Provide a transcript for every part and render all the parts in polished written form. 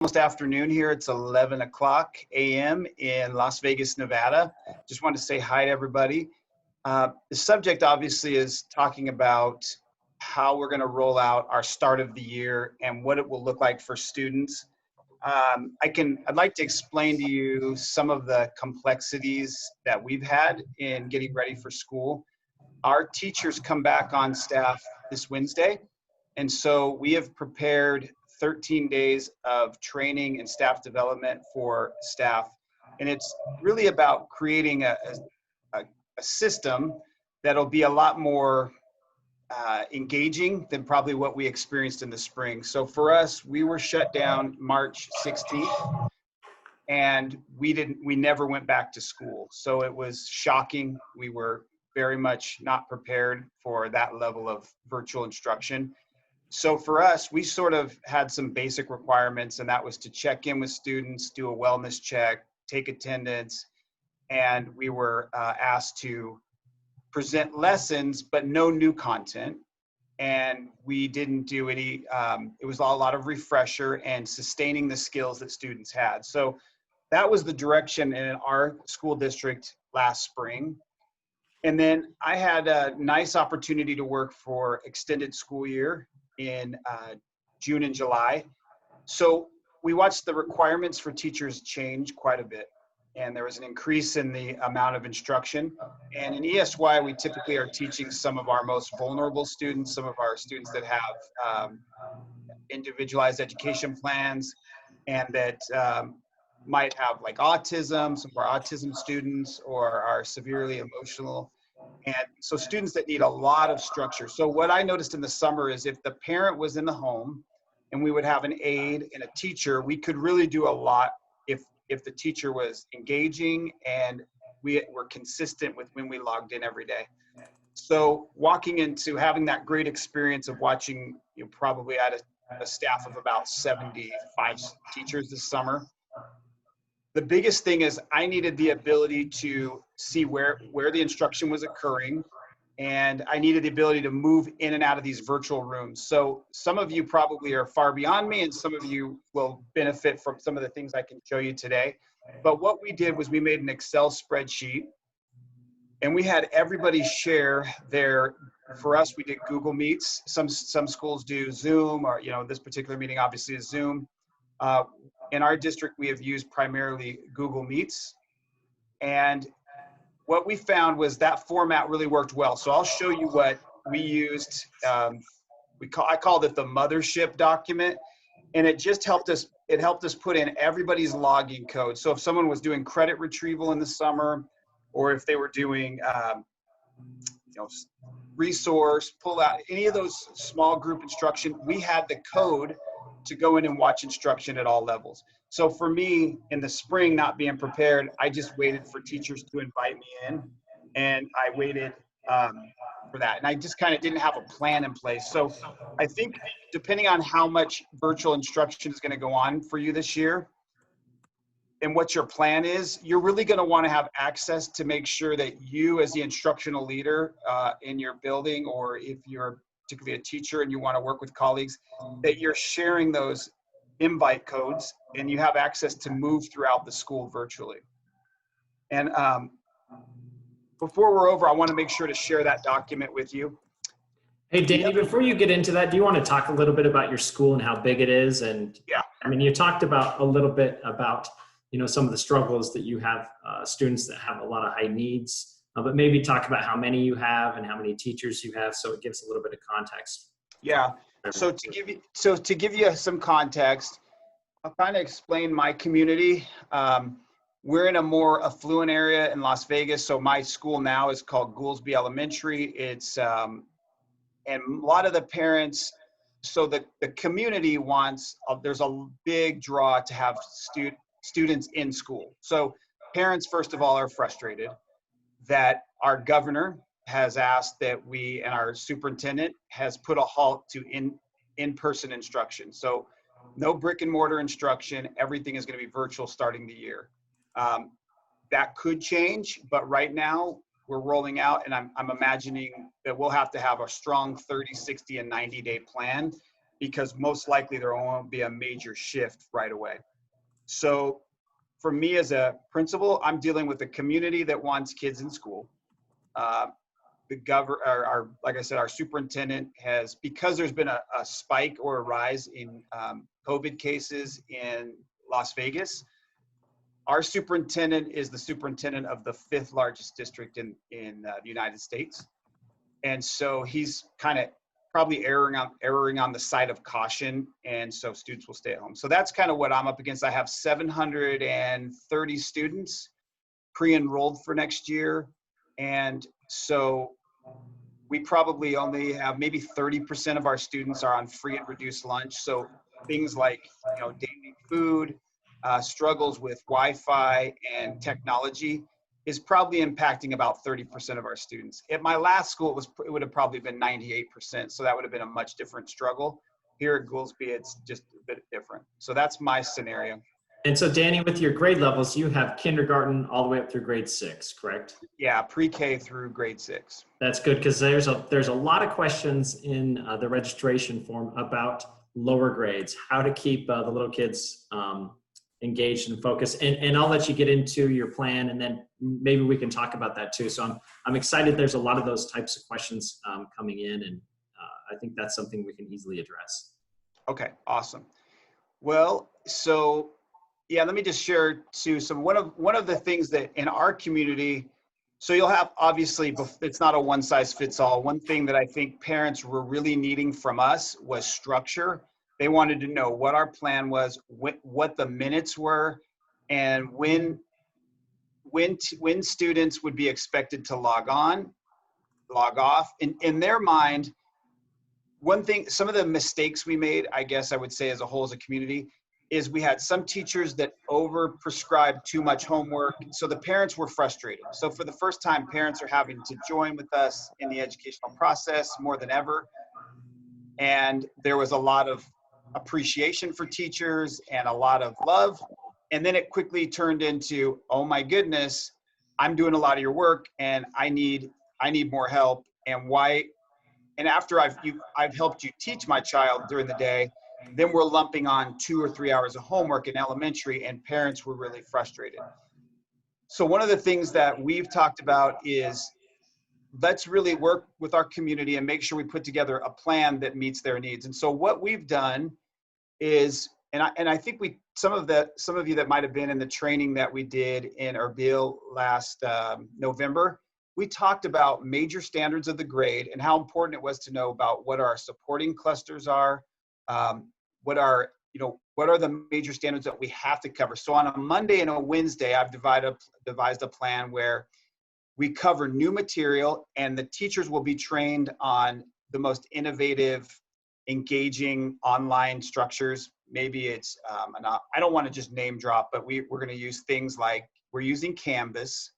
almost afternoon here. It's 11 o'clock a.m. in Las Vegas, Nevada. Just wanted to say hi to everybody. The subject obviously is talking about how we're going to roll out our start of the year and what it will look like for students. I'd like to explain to you some of the complexities that we've had in getting ready for school. Our teachers come back on staff this Wednesday, and so we have prepared 13 days of training and staff development for staff. And it's really about creating a system that'll be a lot more engaging than probably what we experienced in the spring. So for us, we were shut down March 16th, and we never went back to school. So it was shocking. We were very much not prepared for that level of virtual instruction. So for us, we sort of had some basic requirements, and that was to check in with students, do a wellness check, take attendance, and we were asked to present lessons, but no new content. And we didn't do any, it was a lot of refresher and sustaining the skills that students had. So that was the direction in our school district last spring. And then I had a nice opportunity to work for extended school year in June and July. So we watched the requirements for teachers change quite a bit. And there was an increase in the amount of instruction. And in ESY, we typically are teaching some of our most vulnerable students, some of our students that have individualized education plans and that might have like autism, some of our autism students, or are severely emotional. And so students that need a lot of structure. So what I noticed in the summer is if the parent was in the home and we would have an aide and a teacher, we could really do a lot if the teacher was engaging and we were consistent with when we logged in every day. So walking into having that great experience of watching, you know, probably at a staff of about 75 teachers this summer, the biggest thing is I needed the ability to see where the instruction was occurring, and I needed the ability to move in and out of these virtual rooms. So some of you probably are far beyond me, and some of you will benefit from some of the things I can show you today. But what we did was we made an Excel spreadsheet, and we had everybody share for us, we did Google Meets. Some schools do Zoom, or, you know, this particular meeting obviously is Zoom. In our district, we have used primarily Google Meets. And what we found was that format really worked well. So I'll show you what we used. I called it the mothership document, and it just helped us. It helped us put in everybody's login code. So if someone was doing credit retrieval in the summer, or if they were doing, you know, resource, pull out, any of those small group instruction, we had the code to go in and watch instruction at all levels. So for me, in the spring, not being prepared, I just waited for teachers to invite me in, and I waited for that. And I just kind of didn't have a plan in place. So I think depending on how much virtual instruction is going to go on for you this year and what your plan is, you're really going to want to have access to make sure that you as the instructional leader in your building, or if you're particularly a teacher and you want to work with colleagues, that you're sharing those invite codes and you have access to move throughout the school virtually. And before we're over, I want to make sure to share that document with you. Hey, Danny, before you get into that, do you want to talk a little bit about your school and how big it is? And yeah, I mean, you talked about a little bit about, you know, some of the struggles that you have, students that have a lot of high needs, but maybe talk about how many you have and how many teachers you have, so it gives a little bit of context. Yeah. So to give you some context, I'll kind of explain my community. We're in a more affluent area in Las Vegas. So my school now is called Goolsby Elementary. It's and a lot of the parents. So the community wants. There's a big draw to have students in school. So parents, first of all, are frustrated that our governor has asked that we, and our superintendent has put a halt to in-person instruction. So no brick and mortar instruction, everything is going to be virtual starting the year. That could change, but right now we're rolling out, and I'm imagining that we'll have to have a strong 30, 60, and 90-day plan because most likely there won't be a major shift right away. So for me as a principal, I'm dealing with a community that wants kids in school. The like I said, our superintendent has, because there's been a spike or a rise in COVID cases in Las Vegas. Our superintendent is the superintendent of the 5th largest district in the United States. And so he's kind of probably erring on the side of caution. And so students will stay at home. So that's kind of what I'm up against. I have 730 students pre-enrolled for next year. And so we probably only have maybe 30% of our students are on free and reduced lunch. So things like, daily food, struggles with Wi-Fi and technology is probably impacting about 30% of our students. At my last school, it would have probably been 98%. So that would have been a much different struggle. Here at Goolsby, it's just a bit different. So that's my scenario. And so Danny, with your grade levels, you have kindergarten all the way up through grade 6, correct? Yeah, pre-K through grade 6. That's good, because there's a lot of questions in the registration form about lower grades, how to keep the little kids engaged and focused. And I'll let you get into your plan, and then maybe we can talk about that too. So I'm excited. There's a lot of those types of questions coming in, and I think that's something we can easily address. Okay, awesome. Well, so yeah, let me just share too. So one of the things that in our community, so you'll have, obviously, it's not a one size fits all. One thing that I think parents were really needing from us was structure. They wanted to know what our plan was, what the minutes were, and when students would be expected to log on, log off. In their mind, one thing, some of the mistakes we made, I guess I would say as a whole as a community, is we had some teachers that over-prescribed too much homework, so the parents were frustrated. So for the first time, parents are having to join with us in the educational process more than ever. And there was a lot of appreciation for teachers and a lot of love. And then it quickly turned into, oh my goodness, I'm doing a lot of your work and I need more help. And why? And after I've helped you teach my child during the day, then we're lumping on 2 or 3 hours of homework in elementary, and parents were really frustrated. So one of the things that we've talked about is let's really work with our community and make sure we put together a plan that meets their needs. And so what we've done is, and I think some of you that might have been in the training that we did in Erbil last November, we talked about major standards of the grade and how important it was to know about what our supporting clusters are, what are the major standards that we have to cover. So on a Monday and a Wednesday, I've devised a plan where we cover new material, and the teachers will be trained on the most innovative, engaging online structures. Maybe it's, I don't want to just name drop, but we're going to use things like, we're using Canvas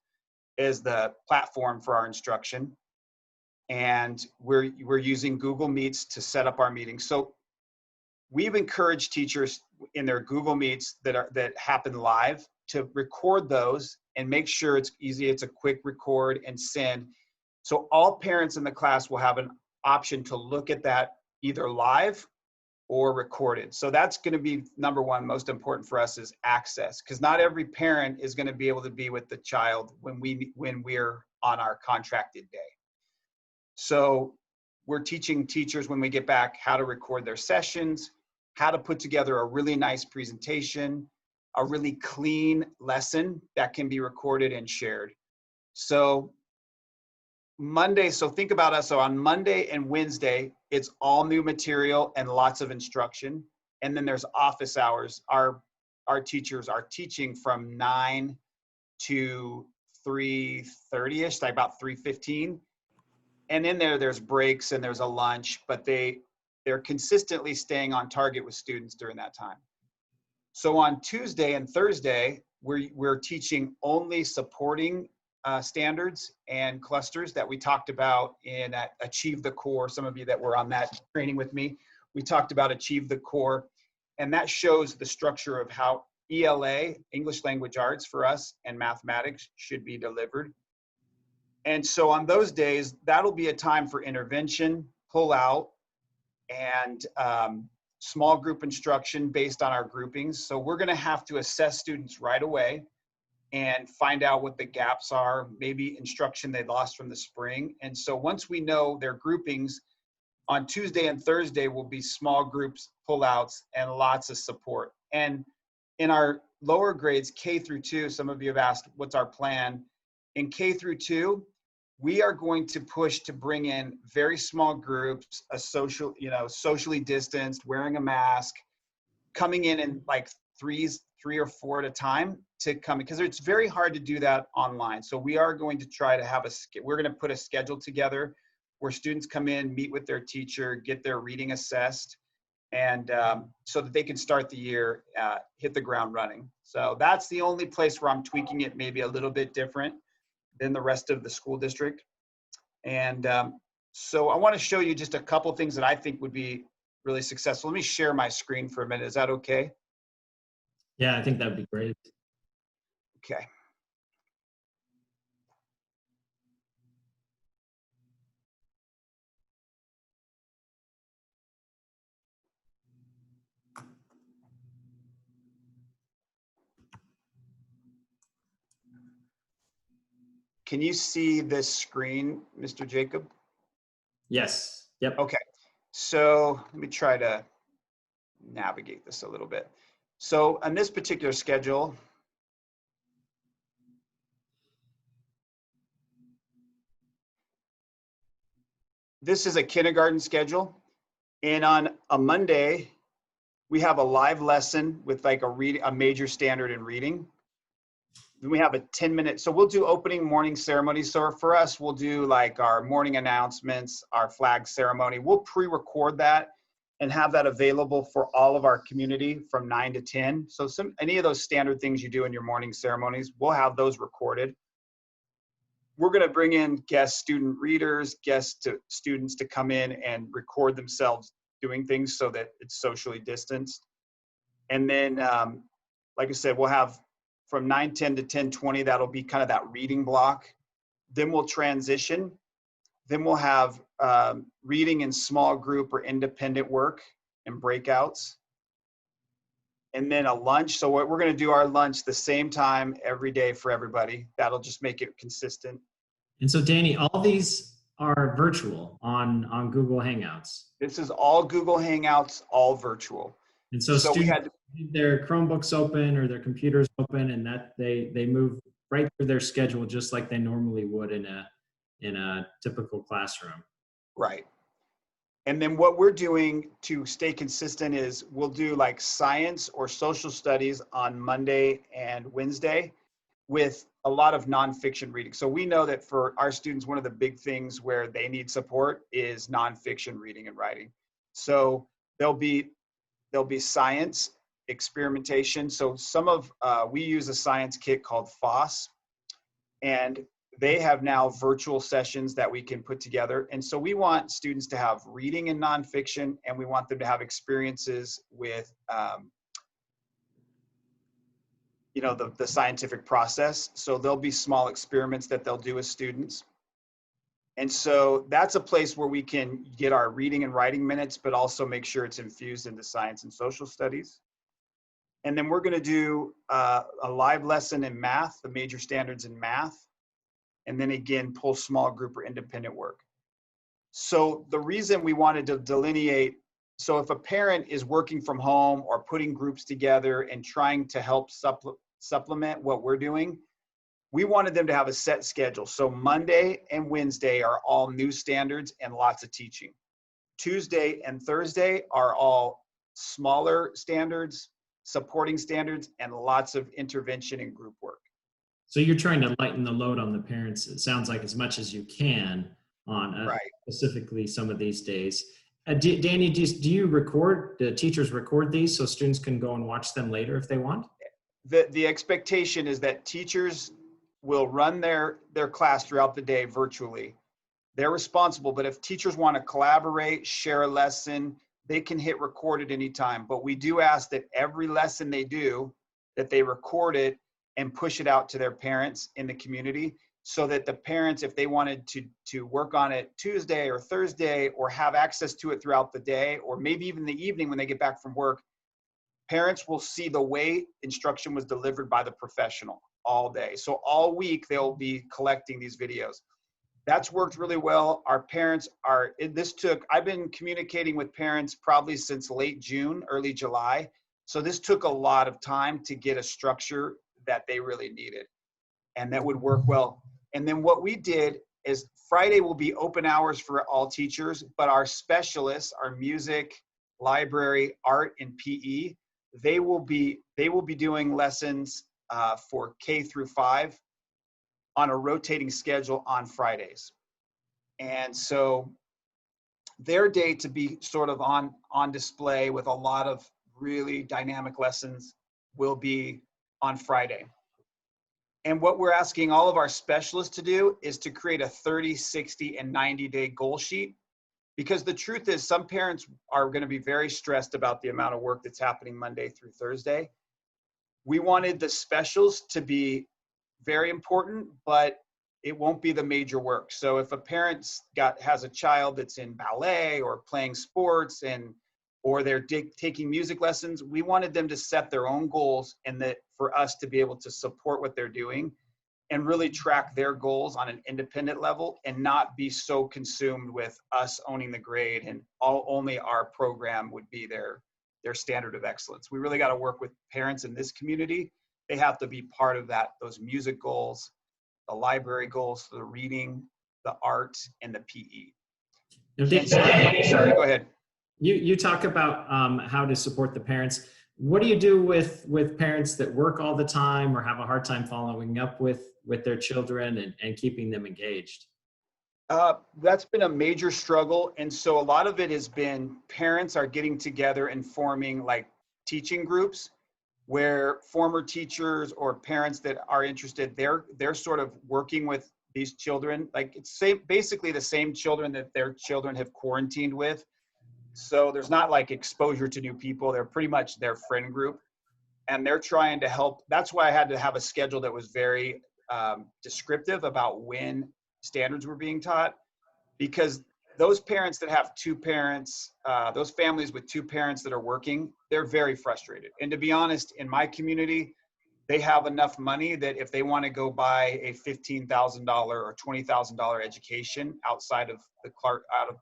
as the platform for our instruction. And we're using Google Meets to set up our meetings. So we've encouraged teachers in their Google Meets that happen live to record those and make sure it's easy. It's a quick record and send. So all parents in the class will have an option to look at that either live or recorded. So that's going to be number one, most important for us, is access, because not every parent is going to be able to be with the child when we're on our contracted day. So we're teaching teachers when we get back how to record their sessions, how to put together a really nice presentation, a really clean lesson that can be recorded and shared. So think about us. So on Monday and Wednesday, it's all new material and lots of instruction. And then there's office hours. Our teachers are teaching from 9 to 3:30ish, like about 3:15. And in there's breaks and there's a lunch, but they're consistently staying on target with students during that time. So on Tuesday and Thursday, we're teaching only supporting standards and clusters that we talked about in Achieve the Core. Some of you that were on that training with me, we talked about Achieve the Core, and that shows the structure of how ELA, English Language Arts for us, and mathematics should be delivered. And so on those days, that'll be a time for intervention, pull out, and small group instruction based on our groupings. So we're going to have to assess students right away and find out what the gaps are, maybe instruction they lost from the spring. And so once we know their groupings, on Tuesday and Thursday will be small groups, pullouts, and lots of support. And in our lower grades, K through 2, some of you have asked, what's our plan? In K through 2, we are going to push to bring in very small groups, a social, socially distanced, wearing a mask, coming in like three or four at a time to come, because it's very hard to do that online. So we are going to try to have we're going to put a schedule together where students come in, meet with their teacher, get their reading assessed, and so that they can start the year, hit the ground running. So that's the only place where I'm tweaking it maybe a little bit different than the rest of the school district. And so I want to show you just a couple things that I think would be really successful. Let me share my screen for a minute. Is that okay? Yeah, I think that'd be great. Okay. Can you see this screen, Mr. Jacob? Yes. Yep. Okay. So let me try to navigate this a little bit. So on this particular schedule, this is a kindergarten schedule. And on a Monday, we have a live lesson with like a major standard in reading. Then we have a 10-minute, so we'll do opening morning ceremony. So for us, we'll do like our morning announcements, our flag ceremony. We'll pre-record that and have that available for all of our community from 9 to 10. So any of those standard things you do in your morning ceremonies, we'll have those recorded. We're going to bring in guest student readers, students to come in and record themselves doing things so that it's socially distanced. And then, like I said, we'll have from 9:10 to 10:20, that'll be kind of that reading block. Then we'll transition. Then we'll have reading in small group or independent work and breakouts. And then a lunch. So we're going to do our lunch the same time every day for everybody. That'll just make it consistent. And so, Danny, all these are virtual on Google Hangouts. This is all Google Hangouts, all virtual. And so students have their Chromebooks open or their computers open, and that they move right through their schedule just like they normally would in a typical classroom. Right. And then what we're doing to stay consistent is we'll do like science or social studies on Monday and Wednesday with a lot of nonfiction reading. So we know that for our students, one of the big things where they need support is nonfiction reading and writing. So there'll be science, experimentation. So we use a science kit called FOSS, and they have now virtual sessions that we can put together. And so we want students to have reading and nonfiction, and we want them to have experiences with, the scientific process. So there'll be small experiments that they'll do with students. And so that's a place where we can get our reading and writing minutes, but also make sure it's infused into science and social studies. And then we're going to do a live lesson in math, the major standards in math. And then again, pull small group or independent work. So the reason we wanted to delineate, so if a parent is working from home or putting groups together and trying to help supplement what we're doing, we wanted them to have a set schedule. So Monday and Wednesday are all new standards and lots of teaching. Tuesday and Thursday are all smaller standards, supporting standards, and lots of intervention and group work. So you're trying to lighten the load on the parents, it sounds like, as much as you can on right. Specifically some of these days. Danny, do the teachers record these so students can go and watch them later if they want? The expectation is that teachers will run their class throughout the day virtually. They're responsible, but if teachers want to collaborate, share a lesson, they can hit record at any time. But we do ask that every lesson they do, that they record it and push it out to their parents in the community. so that the parents, if they wanted to work on it Tuesday or Thursday, or have access to it throughout the day, or maybe even the evening when they get back from work, parents will see the way instruction was delivered by the professional all day. So all week they'll be collecting these videos. That's worked really well. Our parents are, I've been communicating with parents probably since late June, early July. So this took a lot of time to get a structure that they really needed and that would work well. And then what we did is Friday will be open hours for all teachers, but our specialists, our music, library, art, and PE, they will be doing lessons for K through 5 on a rotating schedule on Fridays. And so their day to be sort of on display with a lot of really dynamic lessons will be on Friday. And what we're asking all of our specialists to do is to create a 30, 60, and 90-day goal sheet. Because the truth is, some parents are going to be very stressed about the amount of work that's happening Monday through Thursday. We wanted the specials to be very important, but it won't be the major work. So if a parent has a child that's in ballet or playing sports or they're taking music lessons, we wanted them to set their own goals, and that for us to be able to support what they're doing and really track their goals on an independent level, and not be so consumed with us owning the grade and only our program would be their standard of excellence. We really got to work with parents in this community. They have to be part of that, those music goals, the library goals, the reading, the art, and the PE. Sorry, go ahead. You talk about how to support the parents. What do you do with parents that work all the time or have a hard time following up with their children and keeping them engaged? That's been a major struggle. And so a lot of it has been parents are getting together and forming like teaching groups where former teachers or parents that are interested, they're sort of working with these children. Like it's basically the same children that their children have quarantined with. So there's not like exposure to new people. They're pretty much their friend group, and they're trying to help. That's why I had to have a schedule that was very descriptive about when standards were being taught, because those parents that have two parents, those families with two parents that are working, they're very frustrated. And to be honest, in my community, they have enough money that if they want to go buy a $15,000 or $20,000 education outside of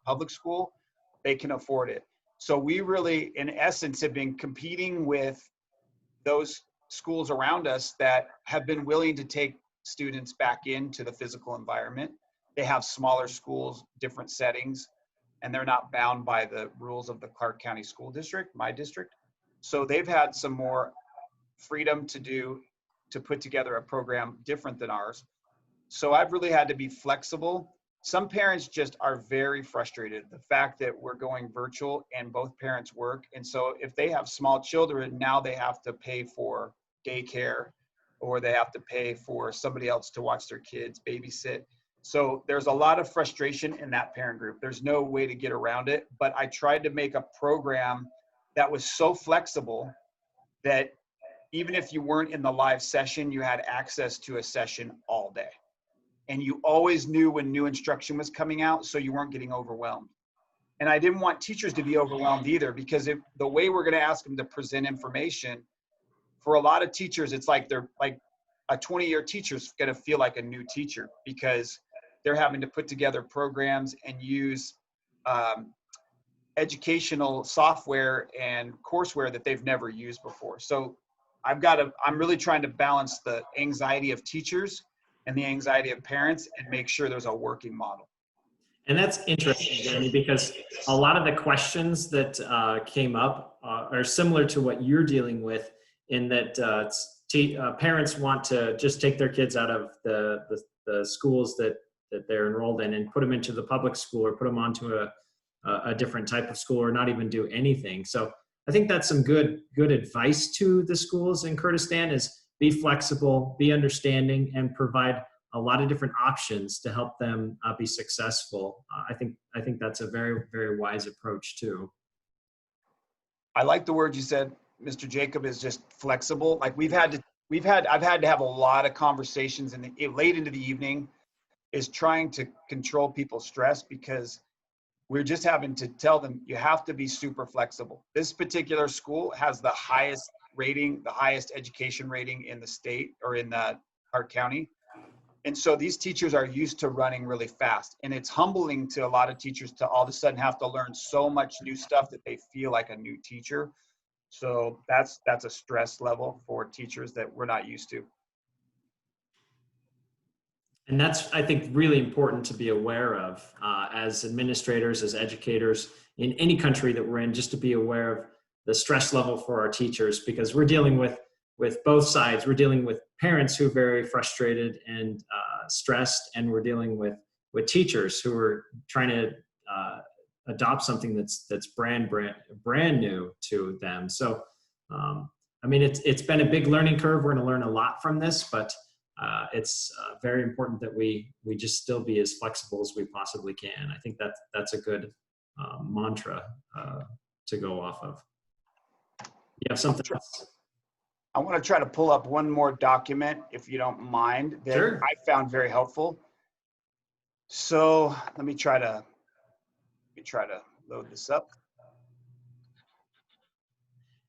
public school, they can afford it. So we really, in essence, have been competing with those schools around us that have been willing to take students back into the physical environment. They have smaller schools, different settings, and they're not bound by the rules of the Clark County School District, my district. So they've had some more freedom to put together a program different than ours. So I've really had to be flexible. Some parents just are very frustrated. The fact that we're going virtual and both parents work. And so if they have small children, now they have to pay for daycare, or they have to pay for somebody else to watch their kids, babysit. So there's a lot of frustration in that parent group. There's no way to get around it, but I tried to make a program that was so flexible that even if you weren't in the live session, you had access to a session all day. And you always knew when new instruction was coming out, so you weren't getting overwhelmed. And I didn't want teachers to be overwhelmed either, because the way we're going to ask them to present information, for a lot of teachers, it's like they're like a 20-year teacher's going to feel like a new teacher, because they're having to put together programs and use educational software and courseware that they've never used before. So I'm really trying to balance the anxiety of teachers and the anxiety of parents and make sure there's a working model. And that's interesting, Jeremy, because a lot of the questions that came up are similar to what you're dealing with, in that parents want to just take their kids out of the schools that they're enrolled in and put them into the public school, or put them onto a different type of school, or not even do anything. So I think that's some good advice to the schools in Kurdistan, is be flexible, be understanding, and provide a lot of different options to help them be successful. I think that's a very, very wise approach too. I like the word you said, Mr. Jacob, is just flexible. Like we've had to I've had to have a lot of conversations late into the evening, is trying to control people's stress, because we're just having to tell them, you have to be super flexible. This particular school has the highest rating, the highest education rating in the state, or in our county. And so these teachers are used to running really fast. And it's humbling to a lot of teachers to all of a sudden have to learn so much new stuff that they feel like a new teacher. So that's a stress level for teachers that we're not used to. And that's, I think, really important to be aware of as administrators, as educators in any country that we're in, just to be aware of the stress level for our teachers, because we're dealing with both sides. We're dealing with parents who are very frustrated and stressed, and we're dealing with teachers who are trying to adopt something that's brand new to them. So, I mean, it's been a big learning curve. We're going to learn a lot from this, but it's very important that we just still be as flexible as we possibly can. I think that's a good mantra to go off of. You have something else? I want to try to pull up one more document, if you don't mind, that Sure. I found very helpful. So let me try to load this up.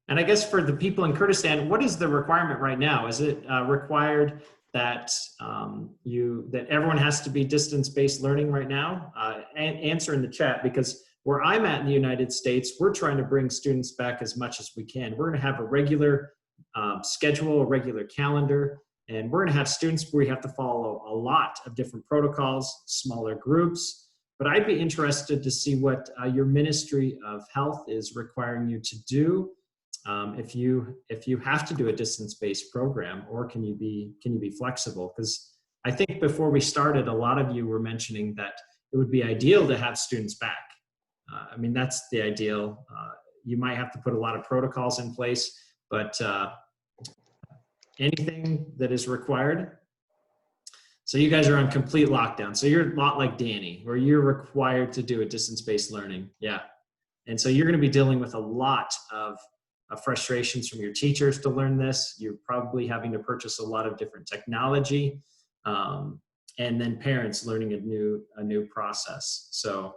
And I guess for the people in Kurdistan, what is the requirement right now? Is it required that that everyone has to be distance-based learning right now? And answer in the chat, because where I'm at in the United States, we're trying to bring students back as much as we can. We're going to have a regular schedule, a regular calendar, and we're going to have students where we have to follow a lot of different protocols, smaller groups. But I'd be interested to see what your Ministry of Health is requiring you to do. If you have to do a distance-based program, or can you be flexible? Because I think before we started, a lot of you were mentioning that it would be ideal to have students back. I mean, that's the ideal. You might have to put a lot of protocols in place, but anything that is required. So you guys are on complete lockdown. So you're a lot like Danny, where you're required to do a distance-based learning. Yeah. And so you're going to be dealing with a lot of frustrations from your teachers to learn this. You're probably having to purchase a lot of different technology, and then parents learning a new process. So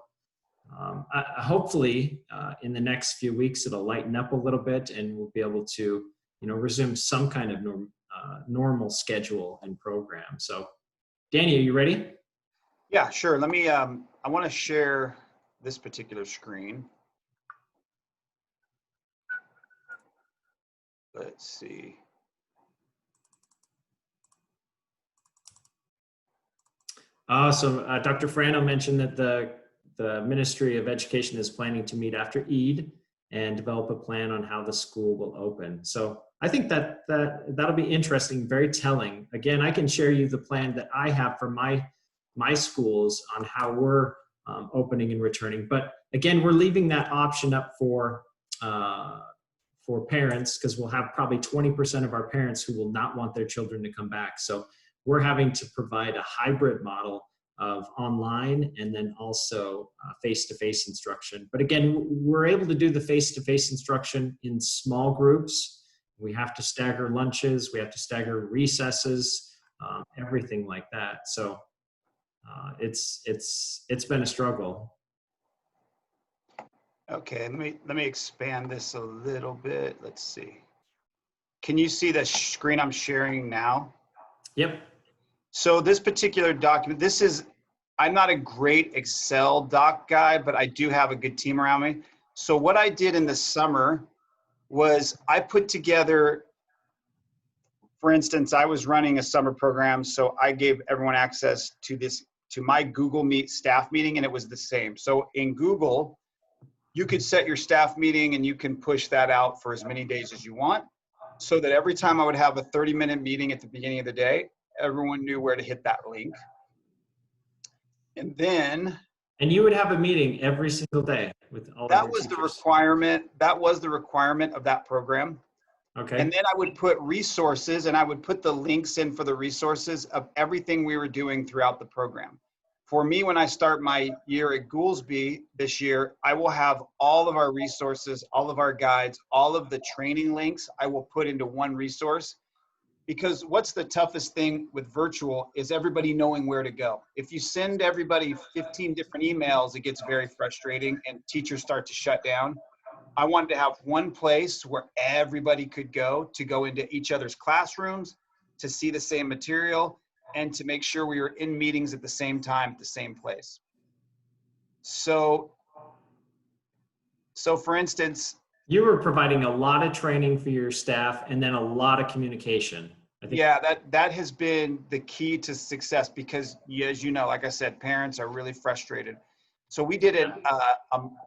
hopefully in the next few weeks, it'll lighten up a little bit, and we'll be able to, resume some kind of normal schedule and program. So Danny, are you ready? Yeah, sure. Let me, I want to share this particular screen. Let's see. So Dr. Frano mentioned that the Ministry of Education is planning to meet after Eid and develop a plan on how the school will open. So I think that'll be interesting, very telling. Again, I can share you the plan that I have for my schools on how we're opening and returning. But again, we're leaving that option up for parents, because we'll have probably 20% of our parents who will not want their children to come back. So we're having to provide a hybrid model of online and then also face-to-face instruction. But again, we're able to do the face-to-face instruction in small groups. We have to stagger lunches, we have to stagger recesses, everything like that. So it's been a struggle. Okay, let me expand this a little bit. Let's see. Can you see the screen I'm sharing now? Yep. So this particular document, I'm not a great Excel doc guy, but I do have a good team around me. So what I did in the summer was I put together, for instance, I was running a summer program, so I gave everyone access to my Google Meet staff meeting, and it was the same. So in Google, you could set your staff meeting and you can push that out for as many days as you want, so that every time I would have a 30-minute meeting at the beginning of the day, everyone knew where to hit that link. And then... And you would have a meeting every single day with all of your teachers. That was the requirement of that program. Okay. And then I would put resources, and I would put the links in for the resources of everything we were doing throughout the program. For me, when I start my year at Goolsby this year, I will have all of our resources, all of our guides, all of the training links I will put into one resource. because what's the toughest thing with virtual is everybody knowing where to go. If you send everybody 15 different emails, it gets very frustrating and teachers start to shut down. I wanted to have one place where everybody could go to go into each other's classrooms, to see the same material, and to make sure we were in meetings at the same time at the same place. So for instance, you were providing a lot of training for your staff and then a lot of communication. I think. Yeah, that has been the key to success because, as you know, like I said, parents are really frustrated. So we did an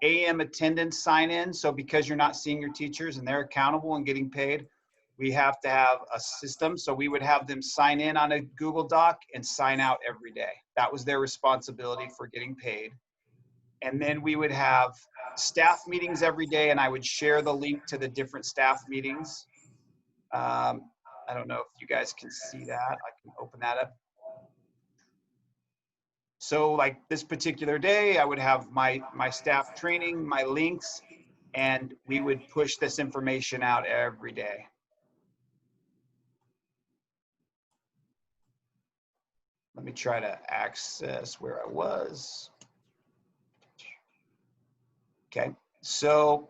AM attendance sign-in. So because you're not seeing your teachers and they're accountable and getting paid, we have to have a system. So we would have them sign in on a Google Doc and sign out every day. That was their responsibility for getting paid. And then we would have staff meetings every day, and I would share the link to the different staff meetings. I don't know if you guys can see that. I can open that up. So like this particular day, I would have my staff training, my links, and we would push this information out every day. Let me try to access where I was. Okay, so,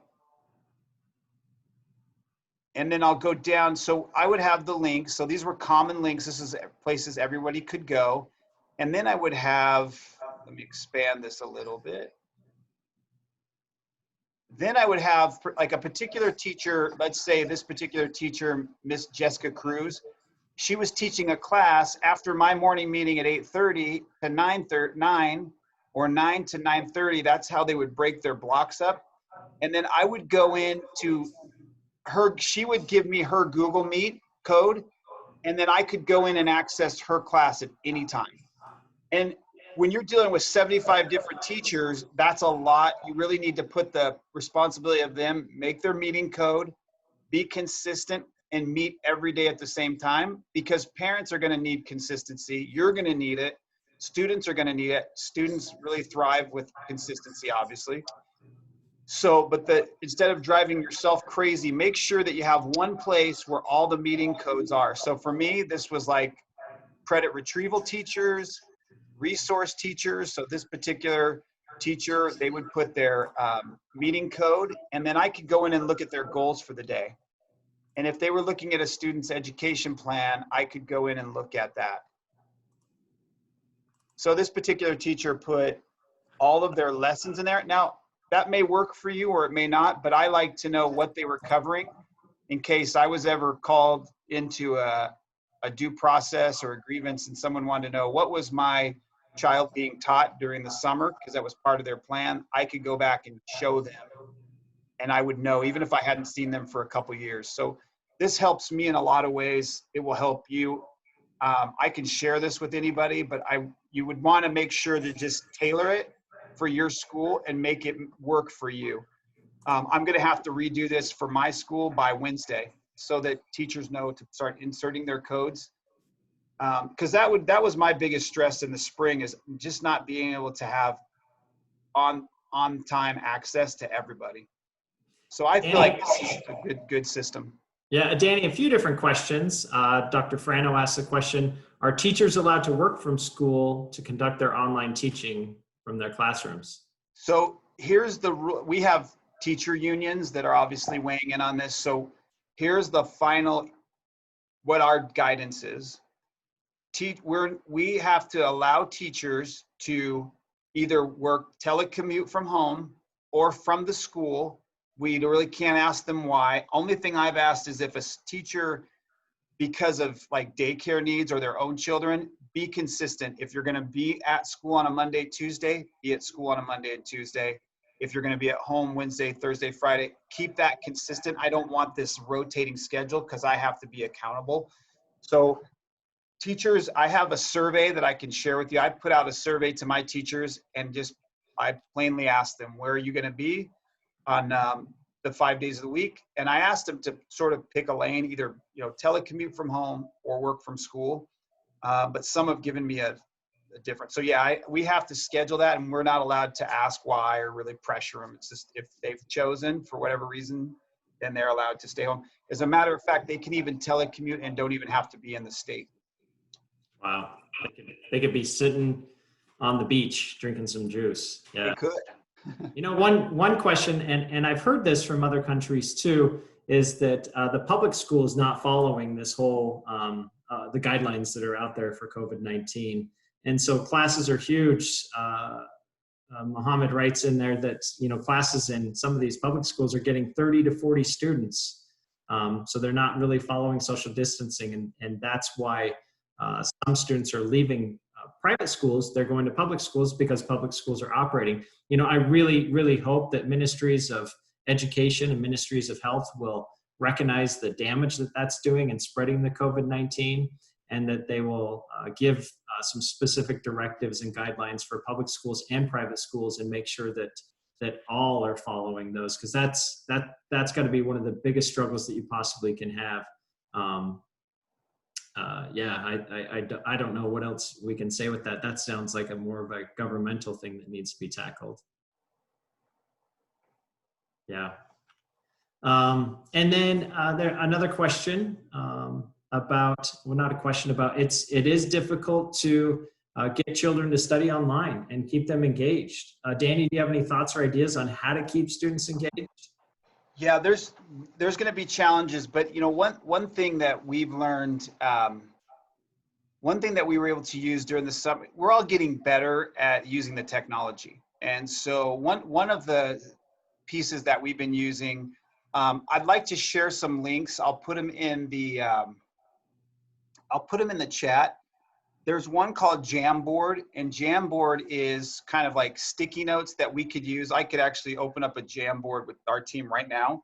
and then I'll go down. So I would have the links. So these were common links. This is places everybody could go. And then I would have, let me expand this a little bit. Then I would have like a particular teacher, let's say this particular teacher, Miss Jessica Cruz, she was teaching a class after my morning meeting at 8:30 to 9 or 9 to 9:30. That's how they would break their blocks up. And then I would go into her, she would give me her Google Meet code, and then I could go in and access her class at any time. And when you're dealing with 75 different teachers, that's a lot. You really need to put the responsibility of them, make their meeting code, be consistent, and meet every day at the same time, because parents are going to need consistency. You're going to need it. Students are going to need it. Students really thrive with consistency, obviously. So, but instead of driving yourself crazy, make sure that you have one place where all the meeting codes are. So for me, this was like credit retrieval teachers, resource teachers. So this particular teacher, they would put their meeting code, and then I could go in and look at their goals for the day. And if they were looking at a student's education plan, I could go in and look at that. So this particular teacher put all of their lessons in there. Now, that may work for you or it may not, but I like to know what they were covering in case I was ever called into a due process or a grievance and someone wanted to know what was my child being taught during the summer, because that was part of their plan. I could go back and show them, and I would know even if I hadn't seen them for a couple years. So this helps me in a lot of ways. It will help you. I can share this with anybody, but you would want to make sure to just tailor it for your school and make it work for you. I'm going to have to redo this for my school by Wednesday so that teachers know to start inserting their codes. Because that was my biggest stress in the spring, is just not being able to have on time access to everybody. So I feel like this is a good system. Yeah, Danny, a few different questions. Dr. Frano asked the question, are teachers allowed to work from school to conduct their online teaching from their classrooms? So here's the rule. We have teacher unions that are obviously weighing in on this. So here's the final, what our guidance is. We have to allow teachers to either work telecommute from home or from the school. We really can't ask them why. Only thing I've asked is if a teacher, because of like daycare needs or their own children, be consistent. If you're going to be at school on a Monday, Tuesday, be at school on a Monday and Tuesday. If you're going to be at home Wednesday, Thursday, Friday, keep that consistent. I don't want this rotating schedule because I have to be accountable. So teachers, I have a survey that I can share with you. I put out a survey to my teachers and I plainly asked them, where are you going to be on the 5 days of the week? And I asked them to sort of pick a lane, either telecommute from home or work from school. But some have given me a different. So yeah, we have to schedule that, and we're not allowed to ask why or really pressure them. It's just if they've chosen for whatever reason then they're allowed to stay home. As a matter of fact, they can even telecommute and don't even have to be in the state. Wow. They could be sitting on the beach drinking some juice. Yeah. They could. You know, one question, and I've heard this from other countries too, is that the public school is not following this whole, the guidelines that are out there for COVID-19. And so classes are huge. Mohammed writes in there that, you know, classes in some of these public schools are getting 30 to 40 students. So they're not really following social distancing. And that's why some students are leaving private schools. They're going to public schools because public schools are operating. You know, I really, really hope that ministries of education and ministries of health will recognize the damage that that's doing and spreading the COVID-19, and that they will give some specific directives and guidelines for public schools and private schools, and make sure that all are following those, because that's got to be one of the biggest struggles that you possibly can have. Yeah, I don't know what else we can say with that. That sounds like more of a governmental thing that needs to be tackled. Yeah. And then another question about, well, not a question about, it is difficult to get children to study online and keep them engaged. Danny, do you have any thoughts or ideas on how to keep students engaged? Yeah, there's going to be challenges, but you know, one thing that we've learned, one thing that we were able to use during the summer, we're all getting better at using the technology. And so one of the pieces that we've been using, I'd like to share some links. I'll put them in the chat. There's one called Jamboard, and Jamboard is kind of like sticky notes that we could use. I could actually open up a Jamboard with our team right now.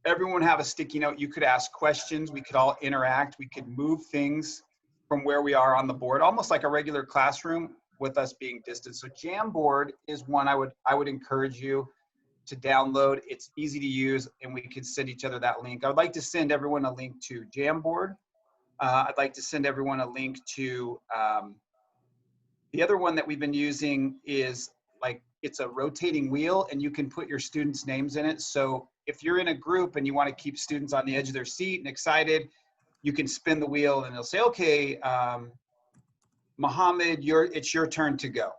Everyone would have a sticky note. You could ask questions. We could all interact. We could move things from where we are on the board, almost like a regular classroom with us being distant. So Jamboard is one I would encourage you to download. It's easy to use, and we can send each other that link. I would like to send everyone a link to Jamboard. I'd like to send everyone a link to the other one that we've been using is like, it's a rotating wheel, and you can put your students' names in it. So if you're in a group and you want to keep students on the edge of their seat and excited, you can spin the wheel and they'll say, okay, Mohammed, it's your turn to go.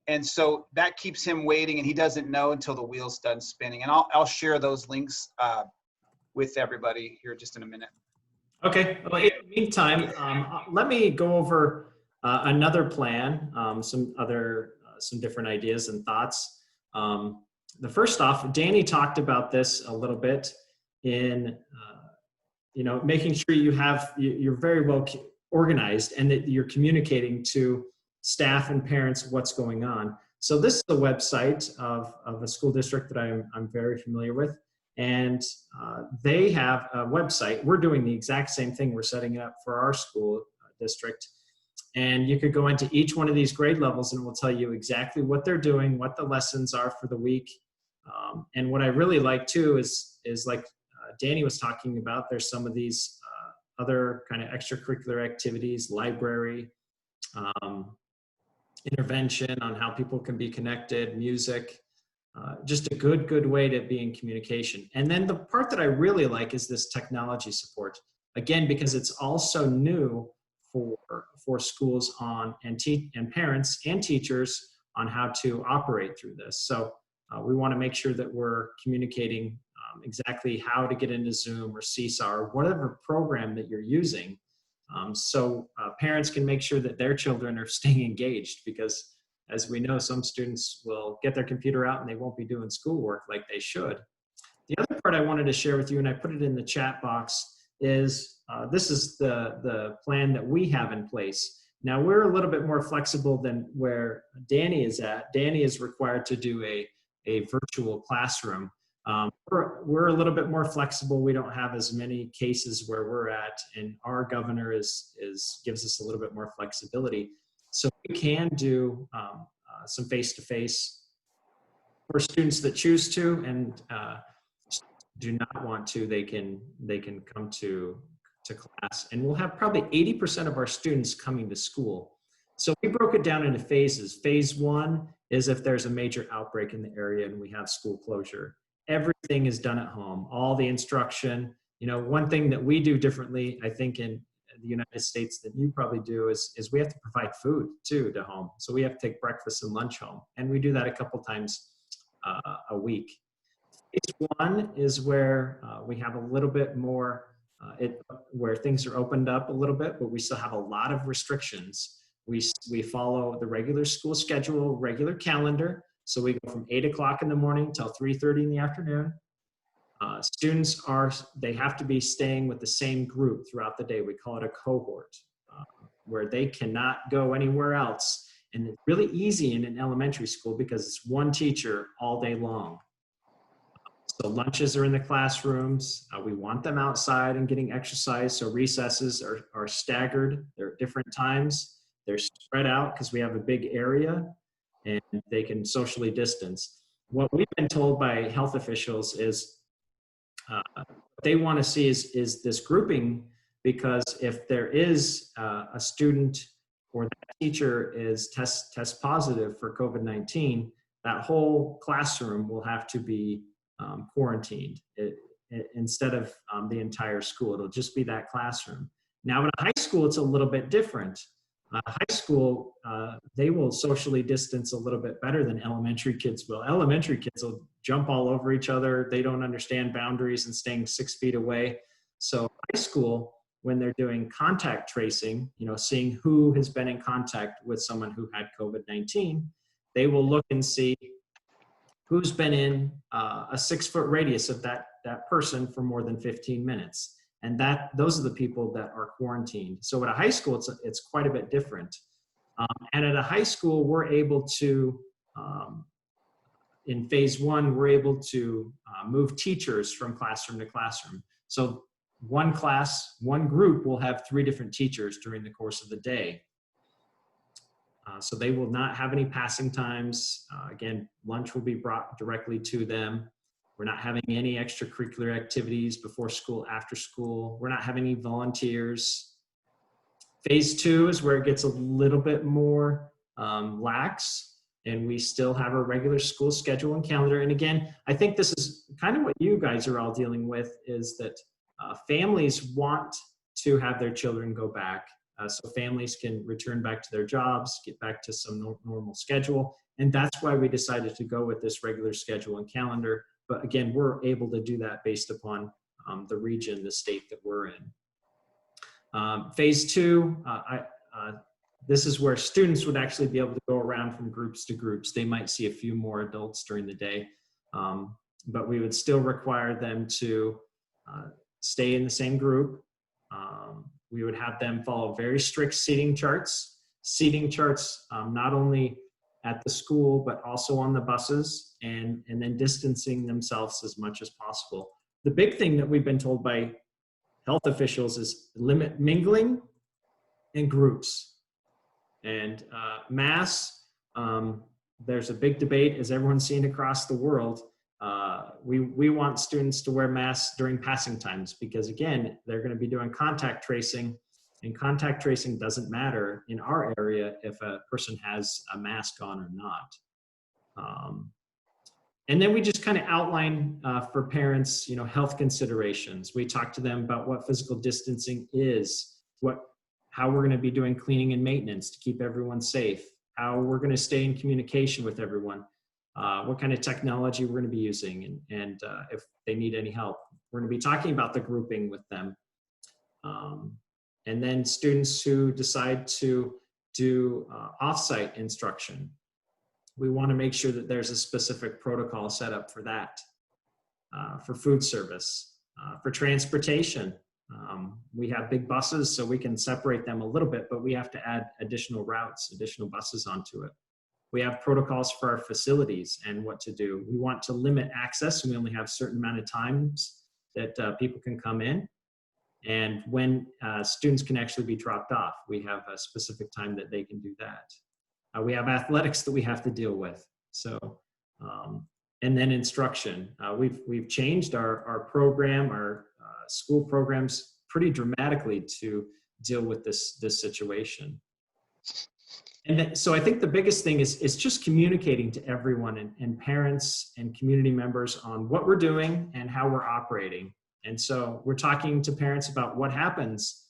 And so that keeps him waiting, and he doesn't know until the wheel's done spinning. And I'll share those links with everybody here just in a minute. Okay. Well, in the meantime, let me go over another plan, some different ideas and thoughts. The first off, Danny talked about this a little bit in, you know, making sure you're very well organized and that you're communicating to staff and parents what's going on. So this is a website of a school district that I'm very familiar with. And they have a website. We're doing the exact same thing. We're setting it up for our school district. And you could go into each one of these grade levels and it will tell you exactly what they're doing, what the lessons are for the week. And what I really like too is like Danny was talking about, there's some of these other kind of extracurricular activities, library, intervention on how people can be connected, music. Just a good way to be in communication. And then the part that I really like is this technology support. Again, because it's also new for schools and parents and teachers on how to operate through this. So we want to make sure that we're communicating exactly how to get into Zoom or Seesaw or whatever program that you're using. So parents can make sure that their children are staying engaged, because as we know, some students will get their computer out and they won't be doing schoolwork like they should. The other part I wanted to share with you, and I put it in the chat box, is this is the plan that we have in place. Now, we're a little bit more flexible than where Danny is at. Danny is required to do a virtual classroom. We're a little bit more flexible. We don't have as many cases where we're at, and our governor gives us a little bit more flexibility. So we can do some face-to-face for students that choose to, and do not want to. They can come to class, and we'll have probably 80% of our students coming to school. So we broke it down into phases. Phase 1 is if there's a major outbreak in the area and we have school closure. everything is done at home, all the instruction. One thing that we do differently, I think, in the United States than you probably do is we have to provide food too to home. So we have to take breakfast and lunch home, and we do that a couple times a week. Phase one is where we have a little bit more, where things are opened up a little bit, but we still have a lot of restrictions. We follow the regular school schedule, regular calendar. So we go from 8 o'clock in the morning till 3:30 in the afternoon. Students they have to be staying with the same group throughout the day. We call it a cohort, where they cannot go anywhere else. And it's really easy in an elementary school because it's one teacher all day long. So lunches are in the classrooms. We want them outside and getting exercise. So recesses are staggered. They're at different times. They're spread out because we have a big area, and they can socially distance. What we've been told by health officials is what they want to see is this grouping, because if there is a student or that teacher is test positive for COVID-19, that whole classroom will have to be quarantined instead of the entire school. It'll just be that classroom. Now in a high school, it's a little bit different. High school, they will socially distance a little bit better than elementary kids will. Elementary kids will jump all over each other. They don't understand boundaries and staying 6 feet away. So high school, when they're doing contact tracing, seeing who has been in contact with someone who had COVID-19, they will look and see who's been in a 6-foot radius of that person for more than 15 minutes. And those are the people that are quarantined. So at a high school, it's quite a bit different. And at a high school, we're able to, in phase one, we're able to move teachers from classroom to classroom. So one group will have 3 different teachers during the course of the day. So they will not have any passing times. Again, lunch will be brought directly to them. We're not having any extracurricular activities before school, after school. We're not having any volunteers. Phase 2 is where it gets a little bit more lax, and we still have a regular school schedule and calendar. And again, I think this is kind of what you guys are all dealing with, is that families want to have their children go back. So families can return back to their jobs, get back to some normal schedule. And that's why we decided to go with this regular schedule and calendar. But again, we're able to do that based upon the region, the state that we're in. Phase 2, this is where students would actually be able to go around from groups to groups. They might see a few more adults during the day, but we would still require them to stay in the same group. We would have them follow very strict seating charts. Seating charts not only at the school, but also on the buses, and then distancing themselves as much as possible. The big thing that we've been told by health officials is limit mingling in groups. And masks, there's a big debate, as everyone's seen across the world. We want students to wear masks during passing times, because again, they're going to be doing contact tracing, and contact tracing doesn't matter in our area if a person has a mask on or not. And then we just kind of outline for parents, health considerations. We talk to them about what physical distancing is, how we're going to be doing cleaning and maintenance to keep everyone safe, how we're going to stay in communication with everyone, what kind of technology we're going to be using, and if they need any help. We're going to be talking about the grouping with them. And then students who decide to do off-site instruction, we want to make sure that there's a specific protocol set up for that. For food service, for transportation, we have big buses, so we can separate them a little bit, but we have to add additional routes, additional buses onto it. We have protocols for our facilities and what to do. We want to limit access, and we only have a certain amount of times that people can come in. And when students can actually be dropped off, we have a specific time that they can do that. We have athletics that we have to deal with. So, and then instruction. We've changed our program, our school programs pretty dramatically to deal with this situation. So I think the biggest thing is just communicating to everyone and parents and community members on what we're doing and how we're operating. And so we're talking to parents about what happens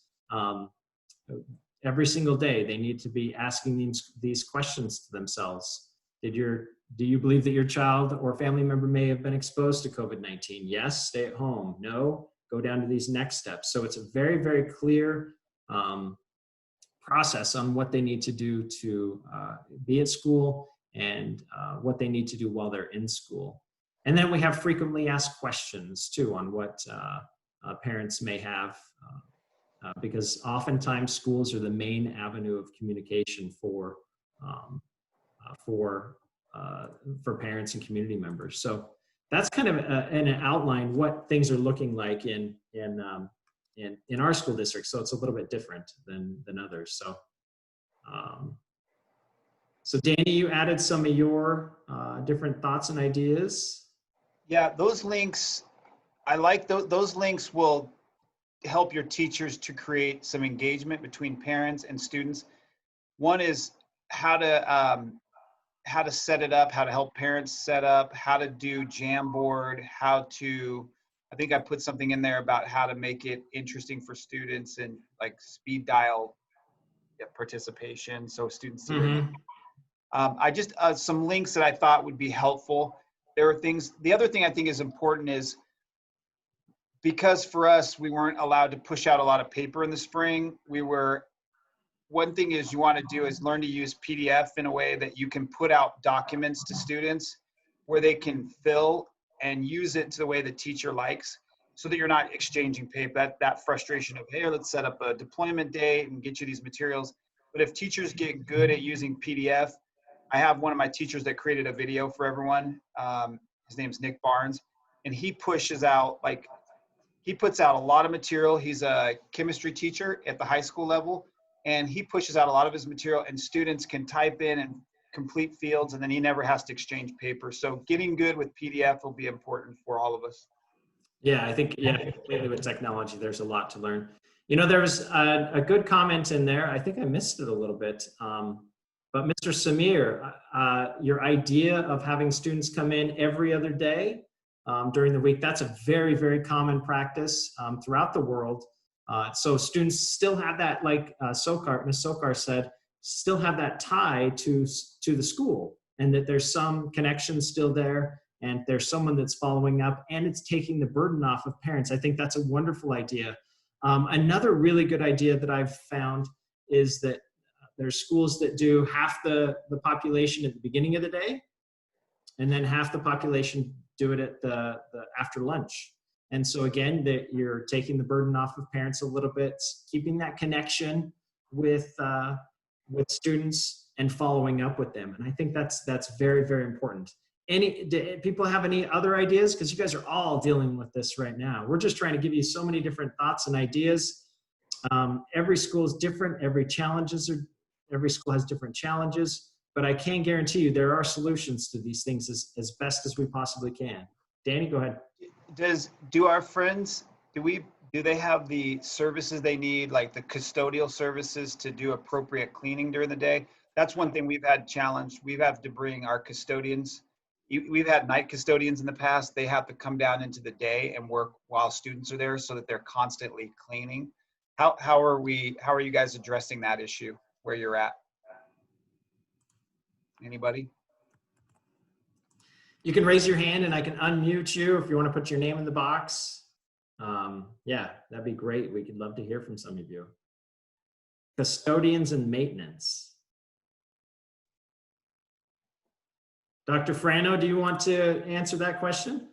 every single day. They need to be asking these questions to themselves. Do you believe that your child or family member may have been exposed to COVID-19? Yes, stay at home. No, go down to these next steps. So it's a very, very clear process on what they need to do to be at school and what they need to do while they're in school. And then we have frequently asked questions too on what parents may have, because oftentimes schools are the main avenue of communication for parents and community members. So that's kind of an outline what things are looking like in our school district. So it's a little bit different than others. So Danny, you added some of your different thoughts and ideas. Yeah, those links, I like those links will help your teachers to create some engagement between parents and students. One is how to set it up, how to help parents set up, how to do Jamboard, I think I put something in there about how to make it interesting for students and like speed dial participation so students see Mm-hmm. I just some links that I thought would be helpful. There are things, the other thing I think is important is because for us, we weren't allowed to push out a lot of paper in the spring. One thing is you want to do is learn to use PDF in a way that you can put out documents to students where they can fill and use it to the way the teacher likes so that you're not exchanging paper. That frustration of, hey, let's set up a deployment date and get you these materials. But if teachers get good at using PDF, I have one of my teachers that created a video for everyone. His name's Nick Barnes, and he puts out a lot of material. He's a chemistry teacher at the high school level, and he pushes out a lot of his material, and students can type in and complete fields, and then he never has to exchange paper. So getting good with PDF will be important for all of us. Yeah, I think, completely with technology, there's a lot to learn. There was a good comment in there. I think I missed it a little bit. But Mr. Samir, your idea of having students come in every other day during the week, that's a very, very common practice throughout the world. So students still have that, like Ms. Sokar said, still have that tie to the school, and that there's some connection still there, and there's someone that's following up, and it's taking the burden off of parents. I think that's a wonderful idea. Another really good idea that I've found is that there's schools that do half the population at the beginning of the day, and then half the population do it at the after lunch. And so again, that you're taking the burden off of parents a little bit, keeping that connection with students and following up with them. And I think that's very, very important. Do people have any other ideas? Because you guys are all dealing with this right now. We're just trying to give you so many different thoughts and ideas. Every school is different. Every school has different challenges, but I can guarantee you there are solutions to these things as best as we possibly can. Danny, go ahead. Do our friends, do they have the services they need, like the custodial services to do appropriate cleaning during the day? That's one thing we've had challenged. We've had to bring our custodians. We've had night custodians in the past. They have to come down into the day and work while students are there so that they're constantly cleaning. How are you guys addressing that issue where you're at? Anybody? You can raise your hand and I can unmute you if you want to put your name in the box. Yeah, that'd be great. We'd love to hear from some of you. Custodians and maintenance. Dr. Frano, do you want to answer that question?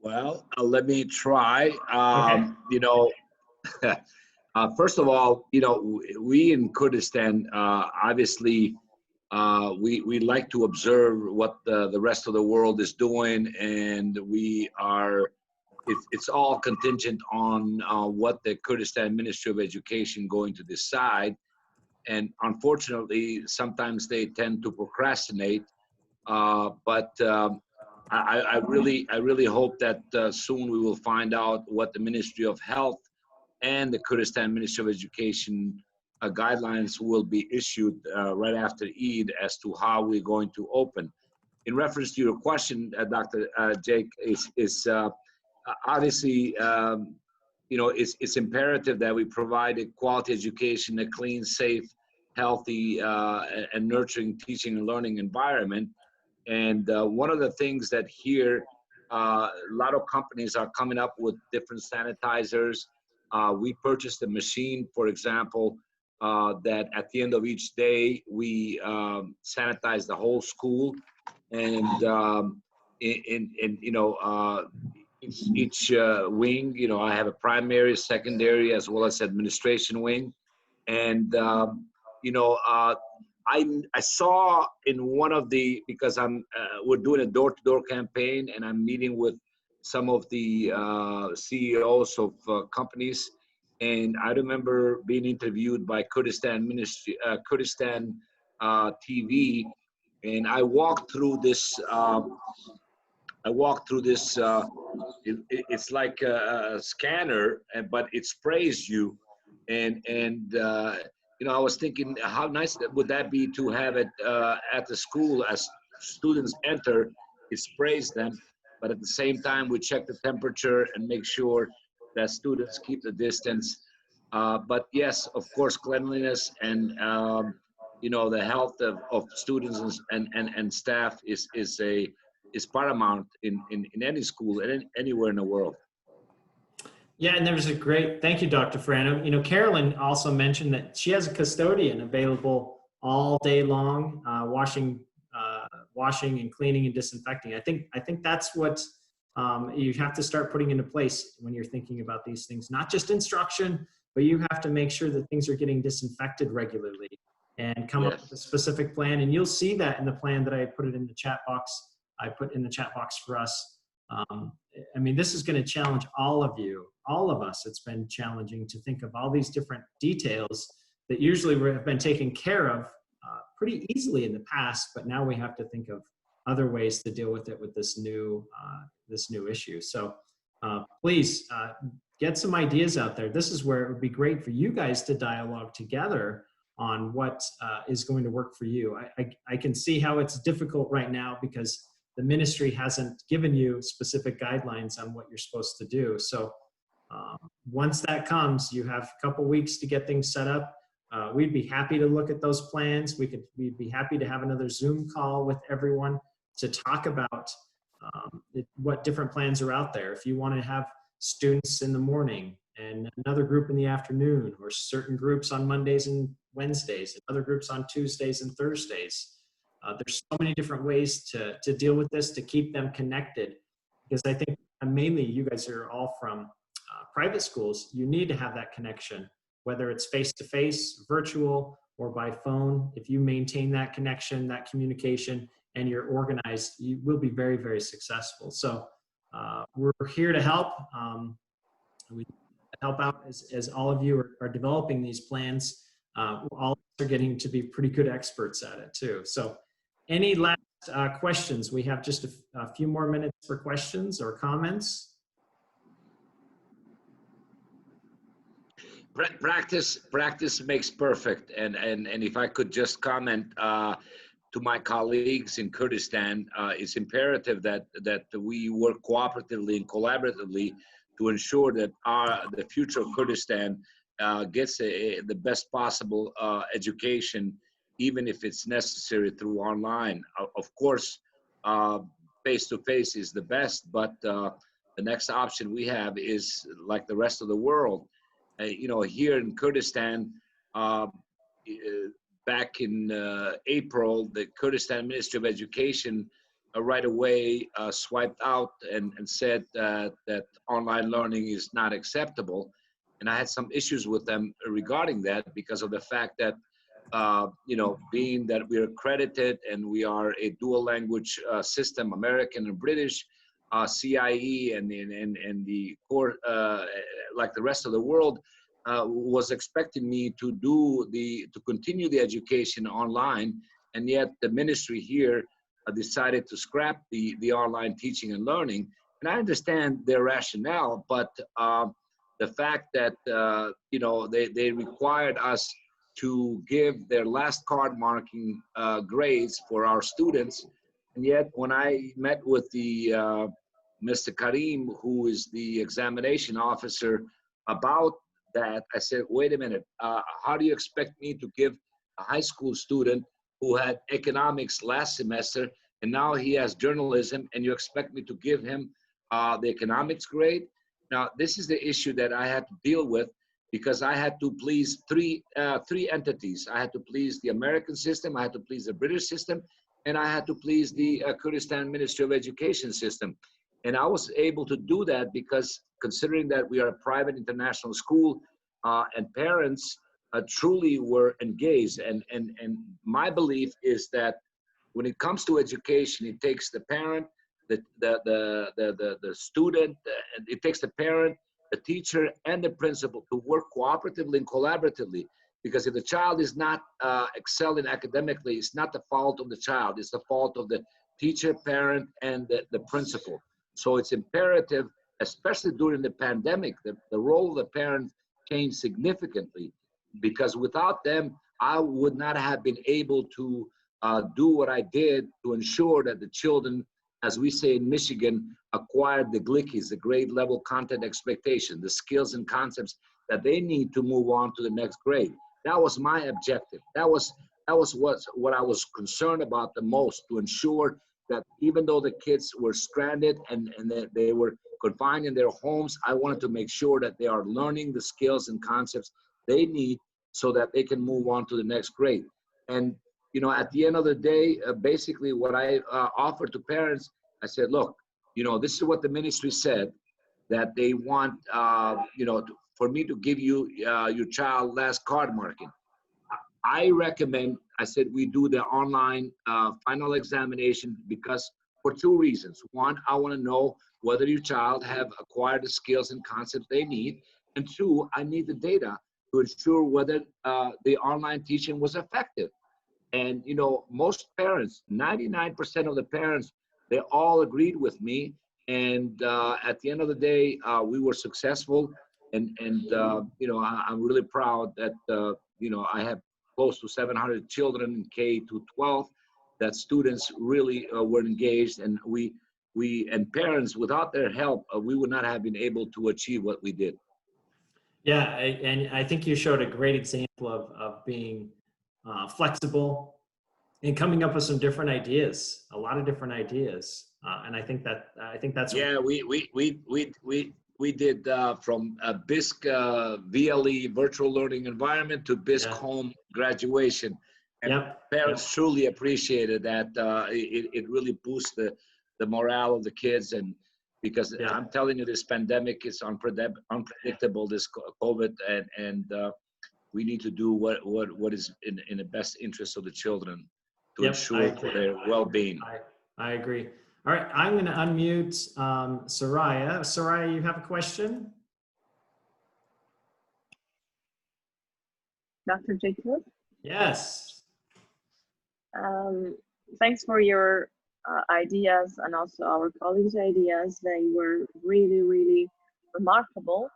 Well, let me try. Okay. First of all, we in Kurdistan, obviously, we like to observe what the rest of the world is doing, and it's all contingent on what the Kurdistan Ministry of Education going to decide. And unfortunately, sometimes they tend to procrastinate. But I really hope that soon we will find out what the Ministry of Health and the Kurdistan Ministry of Education guidelines will be issued right after Eid as to how we're going to open. In reference to your question, Dr. Jake, is obviously, it's imperative that we provide a quality education, a clean, safe, healthy, and nurturing teaching and learning environment. And one of the things that here, a lot of companies are coming up with different sanitizers. We purchased a machine, for example, that at the end of each day, we sanitize the whole school. And each wing, I have a primary, secondary, as well as administration wing. And, I saw in one of the, because we're doing a door-to-door campaign, and I'm meeting with some of the CEOs of companies. And I remember being interviewed by Kurdistan TV, and I walked through this. It's like a scanner, but it sprays you, and I was thinking, how nice would that be to have it at the school as students enter, it sprays them, but at the same time we check the temperature and make sure that students keep the distance. But yes, of course, cleanliness and the health of students and staff is paramount in any school and anywhere in the world. Yeah, and there's thank you, Dr. Frano. Carolyn also mentioned that she has a custodian available all day long, washing and cleaning and disinfecting. I think that's what you have to start putting into place when you're thinking about these things. Not just instruction, but you have to make sure that things are getting disinfected regularly and come up with a specific plan. And you'll see that in the plan that I put in the chat box. I put in the chat box for us. This is going to challenge all of us. It's been challenging to think of all these different details that usually have been taken care of pretty easily in the past, but now we have to think of other ways to deal with it with this new issue. So please get some ideas out there. This is where it would be great for you guys to dialogue together on what is going to work for you. I can see how it's difficult right now because the ministry hasn't given you specific guidelines on what you're supposed to do. So once that comes, you have a couple weeks to get things set up. We'd be happy to look at those plans. We'd be happy to have another Zoom call with everyone to talk about what different plans are out there. If you want to have students in the morning and another group in the afternoon, or certain groups on Mondays and Wednesdays, and other groups on Tuesdays and Thursdays. There's so many different ways to deal with this, to keep them connected, because I think mainly you guys are all from private schools. You need to have that connection, whether it's face-to-face, virtual, or by phone. If you maintain that connection, that communication, and you're organized, you will be very, very successful. So we're here to help. We help out as all of you are developing these plans. All of us are getting to be pretty good experts at it too. So any last questions? We have just a few more minutes for questions or comments. Practice makes perfect. And if I could just comment to my colleagues in Kurdistan, it's imperative that we work cooperatively and collaboratively to ensure that the future of Kurdistan gets the best possible education, even if it's necessary through online. Of course, face-to-face is the best, but the next option we have is like the rest of the world. Here in Kurdistan, back in April, the Kurdistan Ministry of Education right away swiped out and said that online learning is not acceptable. And I had some issues with them regarding that because of the fact that, being that we're accredited and we are a dual language system, American and British, CIE and the core, like the rest of the world, was expecting me to continue the education online, and yet the ministry here decided to scrap the online teaching and learning. And I understand their rationale, but the fact that they required us to give their last card marking grades for our students. And yet when I met with the Mr. Karim, who is the examination officer, about that, I said, wait a minute, how do you expect me to give a high school student who had economics last semester and now he has journalism, and you expect me to give him the economics grade? Now, this is the issue that I had to deal with, because I had to please three entities. I had to please the American system, I had to please the British system, and I had to please the Kurdistan Ministry of Education system. And I was able to do that because, considering that we are a private international school, and parents truly were engaged. And my belief is that when it comes to education, it takes the parent, the student, it takes the parent, the teacher, and the principal to work cooperatively and collaboratively. Because if the child is not excelling academically, it's not the fault of the child, it's the fault of the teacher, parent, and the principal. So it's imperative, especially during the pandemic, the role of the parent changed significantly, because without them, I would not have been able to do what I did to ensure that the children, as we say in Michigan, acquired the GLICkies, the grade level content expectation, the skills and concepts that they need to move on to the next grade. That was my objective. That was what I was concerned about the most, to ensure that even though the kids were stranded and that they were confined in their homes, I wanted to make sure that they are learning the skills and concepts they need so that they can move on to the next grade. And you know, at the end of the day, basically what I offered to parents, I said, look, you know, this is what the ministry said, that they want, you know, for me to give you your child last card marking. I recommend, I said, we do the online final examination, because for two reasons. One, I want to know whether your child have acquired the skills and concepts they need. And two, I need the data to ensure whether the online teaching was effective. And, you know, most parents, 99% of the parents, they all agreed with me. And at the end of the day, we were successful. And you know, I'm really proud that, you know, I have close to 700 children in K to 12, that students really were engaged. And and parents, without their help, we would not have been able to achieve what we did. Yeah, and I think you showed a great example of being flexible and coming up with some different ideas, a lot of different ideas. And I think that's yeah. We did from a BISC VLE virtual learning environment to BISC home graduation, and parents truly appreciated that. It really boosts the morale of the kids, and because I'm telling you, this pandemic is unpredictable, this COVID, and we need to do what is in the best interest of the children to ensure their well-being. I agree. All right, I'm going to unmute Soraya. Soraya, you have a question? Dr. Jacob? Yes. Thanks for your ideas, and also our colleagues' ideas. They were really, really remarkable.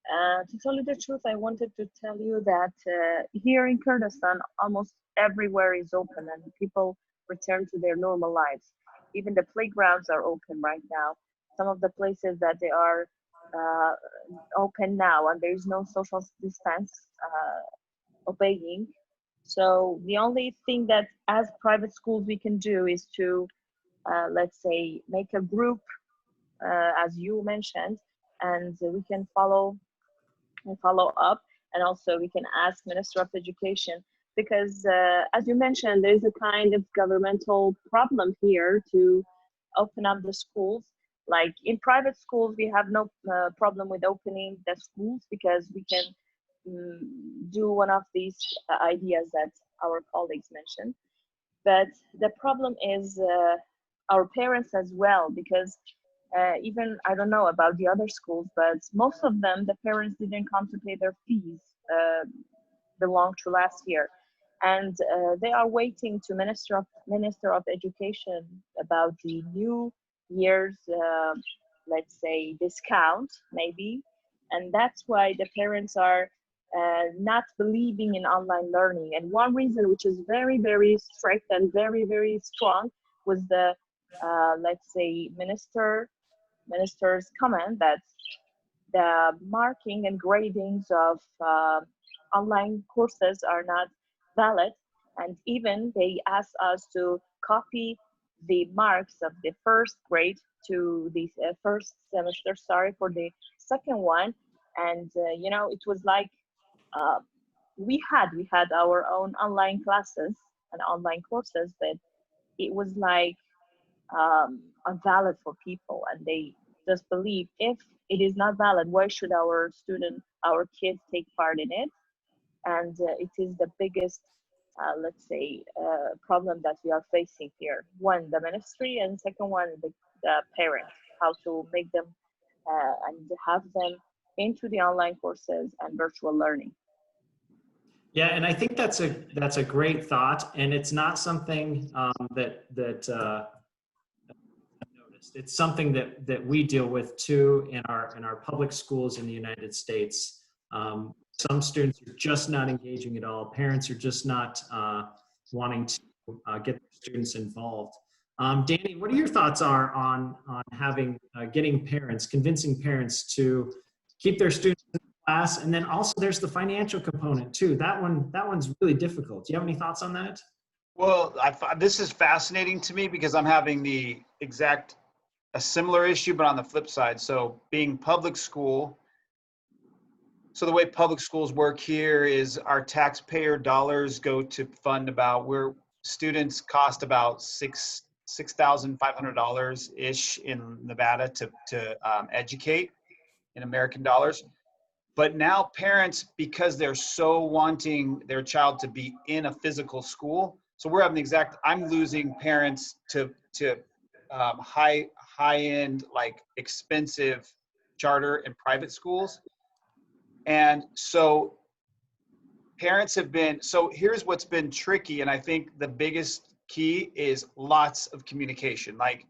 To tell you the truth, I wanted to tell you that here in Kurdistan, almost everywhere is open and people return to their normal lives. Even the playgrounds are open right now. Some of the places that they are open now, and there is no social distance obeying. So the only thing that as private schools we can do is to, let's say, make a group, as you mentioned, and we can follow up, and also we can ask Minister of Education, because as you mentioned, there's a kind of governmental problem here to open up the schools. Like in private schools, we have no problem with opening the schools, because we can do one of these ideas that our colleagues mentioned. But the problem is our parents as well, because even, I don't know about the other schools, but most of them, the parents didn't come to pay their fees belonged to last year. And they are waiting to Minister of Education about the new year's, let's say, discount, maybe. And that's why the parents are not believing in online learning. And one reason, which is very, very strict and very, very strong, was the, let's say, minister's comment that the marking and gradings of online courses are not valid. And even they asked us to copy the marks of the first grade to the first semester, sorry, for the second one. And, you know, it was like, uh, we had our own online classes and online courses, but it was like unvalid for people, and they just believe if it is not valid, why should our kids take part in it? And it is the biggest, let's say, problem that we are facing here. One, the ministry, and second one, the parents, how to make them and have them into the online courses and virtual learning. Yeah, and I think that's a great thought, and it's not something that I've noticed. It's something that we deal with too in our public schools in the United States. Some students are just not engaging at all. Parents are just not wanting to get their students involved. Danny, what are your thoughts on having convincing parents to keep their students in class? And then also there's the financial component too. That one's really difficult. Do you have any thoughts on that? Well, this is fascinating to me because I'm having a similar issue, but on the flip side. So being public school, so the way public schools work here is our taxpayer dollars go to fund where students cost about $6,500 ish in Nevada to educate in American dollars. But now parents, because they're so wanting their child to be in a physical school, so we're having I'm losing parents to high end, like expensive charter and private schools. And so parents so here's what's been tricky. And I think the biggest key is lots of communication. Like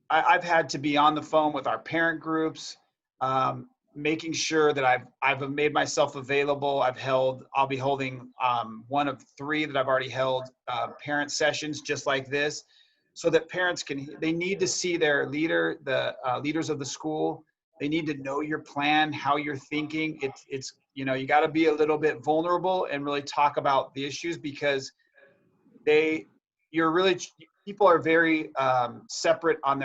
I've had to be on the phone with our parent groups, making sure that I've made myself available. I'll be holding one of 3 that I've already held parent sessions just like this, so that parents they need to see their leader, the leaders of the school. They need to know your plan, how you're thinking. It's you know, you got to be a little bit vulnerable and really talk about the issues, because people are very separate on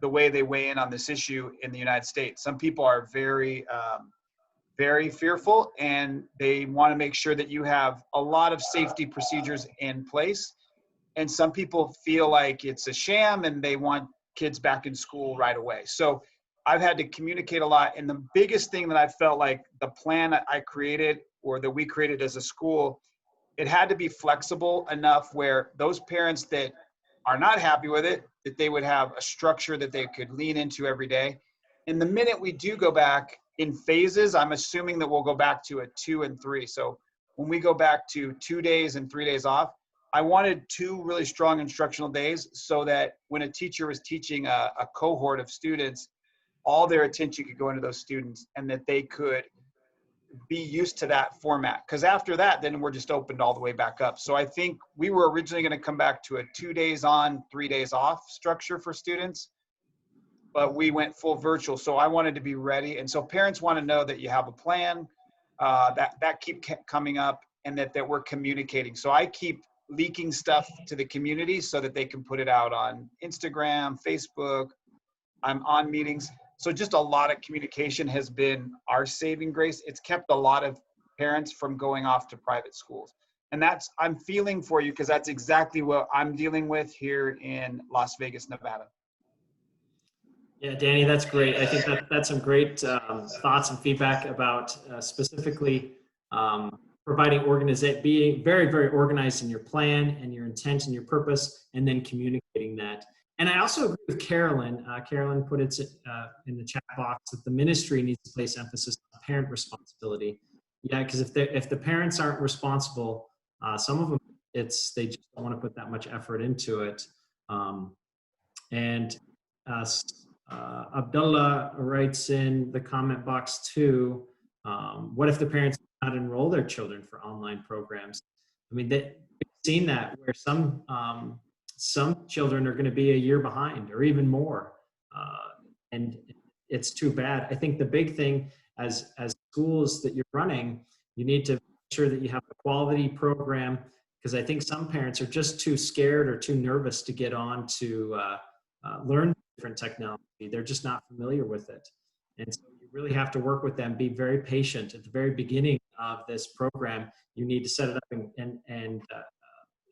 the way they weigh in on this issue in the United States. Some people are very, very fearful, and they want to make sure that you have a lot of safety procedures in place. And some people feel like it's a sham and they want kids back in school right away. So I've had to communicate a lot. And the biggest thing that I felt like the plan I created, or that we created as a school, it had to be flexible enough where those parents that are not happy with it, that they would have a structure that they could lean into every day. And the minute we do go back in phases, I'm assuming that we'll go back to a 2 and 3. So when we go back to 2 days and 3 days off, I wanted 2 really strong instructional days, so that when a teacher was teaching a cohort of students, all their attention could go into those students, and that they could be used to that format. Because after that, then we're just opened all the way back up. So I think we were originally going to come back to a 2 days on, 3 days off structure for students, but we went full virtual. So I wanted to be ready. And so parents want to know that you have a plan, that keep coming up, and that we're communicating. So I keep leaking stuff to the community so that they can put it out on Instagram, Facebook. I'm on meetings. So just a lot of communication has been our saving grace. It's kept a lot of parents from going off to private schools. And I'm feeling for you, because that's exactly what I'm dealing with here in Las Vegas, Nevada. Yeah, Danny, that's great. I think that's some great thoughts and feedback about specifically providing being very, very organized in your plan and your intent and your purpose, and then communicating that. And I also agree with Carolyn. Carolyn put it in the chat box that the ministry needs to place emphasis on parent responsibility. Yeah, because if the parents aren't responsible, some of them they just don't want to put that much effort into it. Abdullah writes in the comment box too. What if the parents do not enroll their children for online programs? I mean, we've seen that where some children are going to be a year behind or even more, and it's too bad. I think the big thing as schools that you're running, you need to make sure that you have a quality program, because I think some parents are just too scared or too nervous to get on to learn different technology. They're just not familiar with it. And so you really have to work with them, be very patient. At the very beginning of this program, you need to set it up and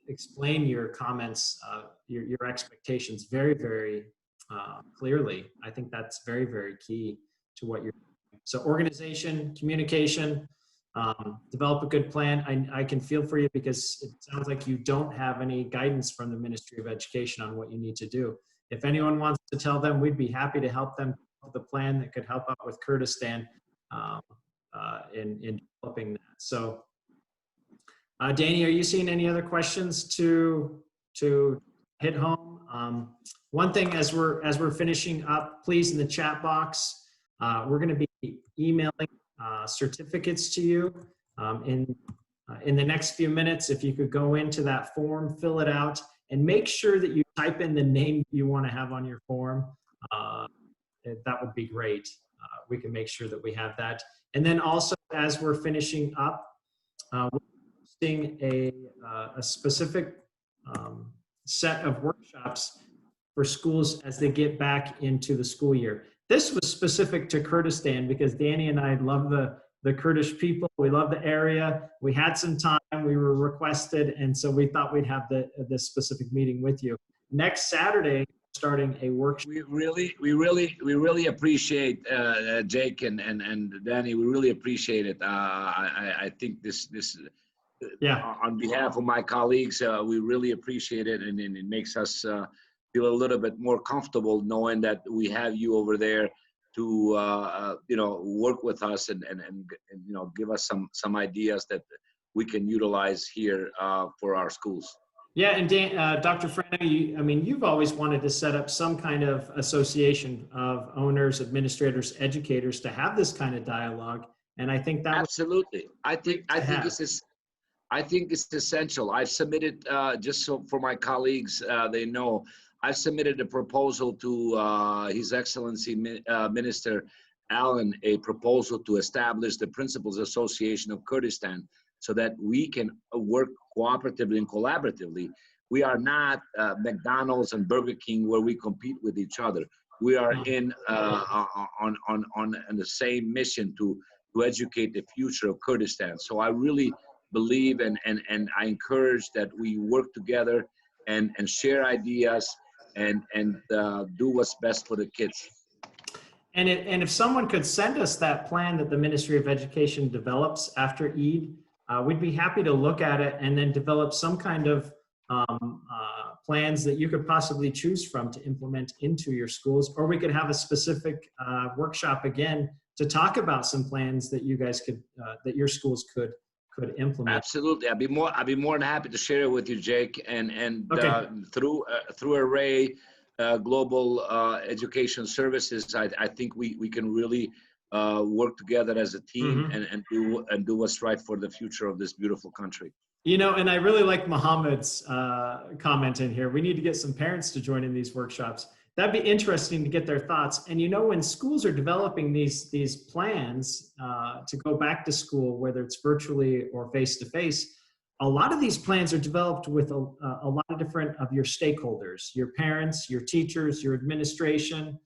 explain your comments, your expectations very, very clearly. I think that's very, very key to what you're doing. So organization, communication, develop a good plan. I can feel for you because it sounds like you don't have any guidance from the Ministry of Education on what you need to do. If anyone wants to tell them, we'd be happy to help them with a plan that could help out with Kurdistan in developing that. So, Danny, are you seeing any other questions to hit home? One thing as we're finishing up, please, in the chat box, we're going to be emailing certificates to you in the next few minutes. If you could go into that form, fill it out, and make sure that you type in the name you want to have on your form. That would be great. We can make sure that we have that. And then also, as we're finishing up, we're posting a specific set of workshops for schools as they get back into the school year. This was specific to Kurdistan because Danny and I love the Kurdish people. We love the area. We had some time. We were requested, and so we thought we'd have this specific meeting with you. Next Saturday, starting a workshop. We really appreciate Jake and Danny. We really appreciate it. I think this yeah. On behalf of my colleagues, we really appreciate it, and it makes us feel a little bit more comfortable knowing that we have you over there to work with us and give us some ideas that we can utilize here for our schools. Yeah, and Dan, Dr. Frano, you've always wanted to set up some kind of association of owners, administrators, educators to have this kind of dialogue, and I think that absolutely. I think it's essential. I've submitted just so for my colleagues, they know. I've submitted a proposal to His Excellency Minister Allen, a proposal to establish the Principals Association of Kurdistan, so that we can work cooperatively and collaboratively. We are not McDonald's and Burger King where we compete with each other. We are on the same mission to educate the future of Kurdistan. So I really believe and I encourage that we work together and share ideas and do what's best for the kids. And if someone could send us that plan that the Ministry of Education develops after Eid, we'd be happy to look at it and then develop some kind of plans that you could possibly choose from to implement into your schools, or we could have a specific workshop again to talk about some plans that you guys could, that your schools could implement. Absolutely, I'd be more than happy to share it with you, Jake, and okay. Through Array Global Education Services, I think we can really work together as a team mm-hmm. and do what's right for the future of this beautiful country. And I really like Mohammed's comment in here. We need to get some parents to join in these workshops. That'd be interesting to get their thoughts. And when schools are developing these plans to go back to school, whether it's virtually or face-to-face, a lot of these plans are developed with a lot of different of your stakeholders, your parents, your teachers, your administration.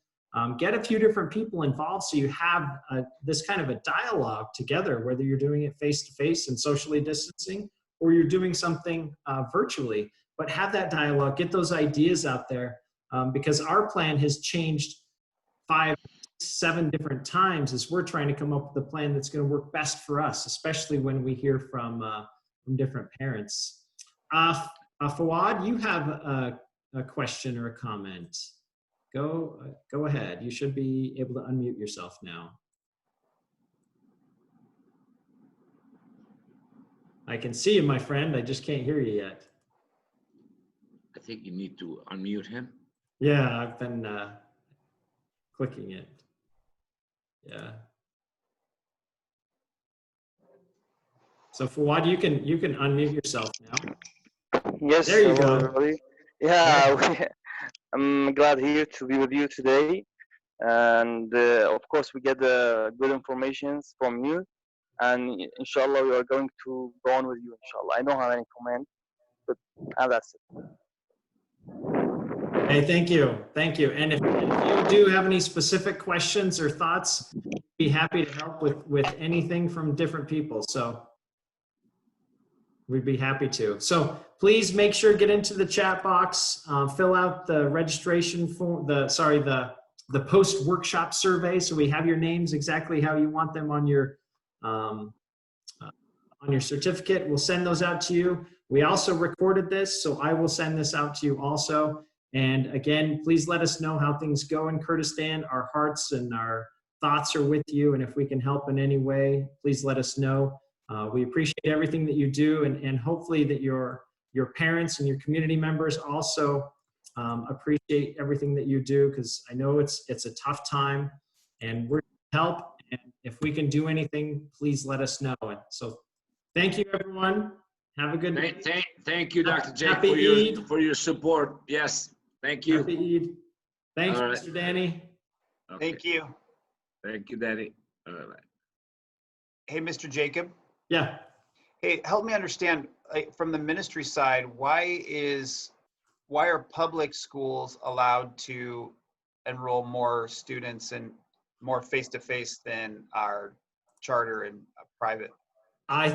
Get a few different people involved so you have this kind of a dialogue together, whether you're doing it face-to-face and socially distancing, or you're doing something virtually, but have that dialogue, get those ideas out there, because our plan has changed 5, 7 different times as we're trying to come up with a plan that's going to work best for us, especially when we hear from different parents. Fawad, you have a question or a comment. Go ahead. You should be able to unmute yourself now. I can see you, my friend. I just can't hear you yet. I think you need to unmute him. Yeah, I've been clicking it. Yeah. So Fawad, you can unmute yourself now. Yes, There you hello go. everybody. Yeah, I'm glad here to be with you today. And of course, we get good information from you. And inshallah, we are going to go on with you, inshallah. I don't have any comment, but that's it. Hey, thank you. Thank you. And if you do have any specific questions or thoughts, be happy to help with anything from different people. So we'd be happy to. So please make sure get into the chat box, fill out the registration form, the post-workshop survey. So we have your names exactly how you want them on your certificate. We'll send those out to you. We also recorded this, so I will send this out to you also. And again, please let us know how things go in Kurdistan. Our hearts and our thoughts are with you. And if we can help in any way, please let us know. We appreciate everything that you do, and hopefully that your parents and your community members also appreciate everything that you do, because I know it's a tough time, and we're to help. And if we can do anything, please let us know. And so thank you, everyone. Have a good day. Thank you, Dr. Jake, Happy for your support. Yes, thank you. Happy Eid. Thanks, All right. Mr. Danny. Okay. Thank you. Thank you, Danny. All right. Hey, Mr. Jacob. Yeah. Hey, help me understand, like, from the ministry side, why are public schools allowed to enroll more students and more face-to-face than our charter and private? I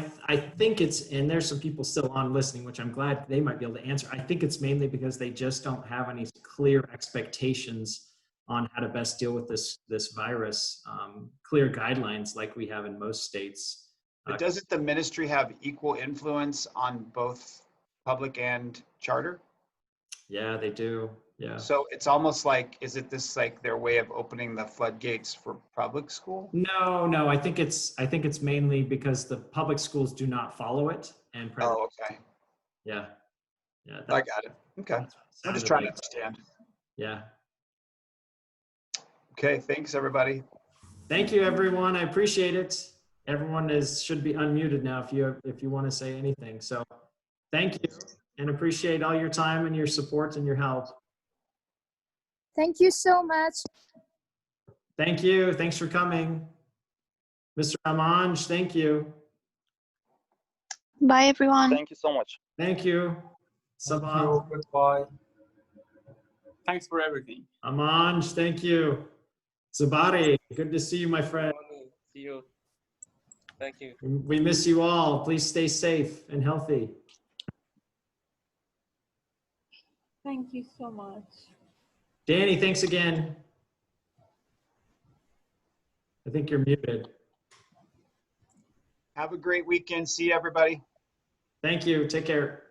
think it's, and there's some people still on listening, which I'm glad they might be able to answer. I think it's mainly because they just don't have any clear expectations on how to best deal with this virus, clear guidelines like we have in most states. But doesn't the ministry have equal influence on both public and charter? Yeah, they do. Yeah. So it's almost like, is it this like their way of opening the floodgates for public school? No. I think it's mainly because the public schools do not follow it, and private. Oh, okay. Yeah. I got it. Okay. I'm just trying to understand. Yeah. Okay. Thanks, everybody. Thank you, everyone. I appreciate it. Everyone should be unmuted now if you want to say anything. So thank you, and appreciate all your time and your support and your help. Thank you so much. Thank you. Thanks for coming. Mr. Amanj, thank you. Bye, everyone. Thank you so much. Thank you. Sabah. Goodbye. Thanks for everything. Amanj, thank you. Sabari, good to see you, my friend. See you. Thank you. We miss you all. Please stay safe and healthy. Thank you so much. Danny, thanks again. I think you're muted. Have a great weekend. See you, everybody. Thank you. Take care.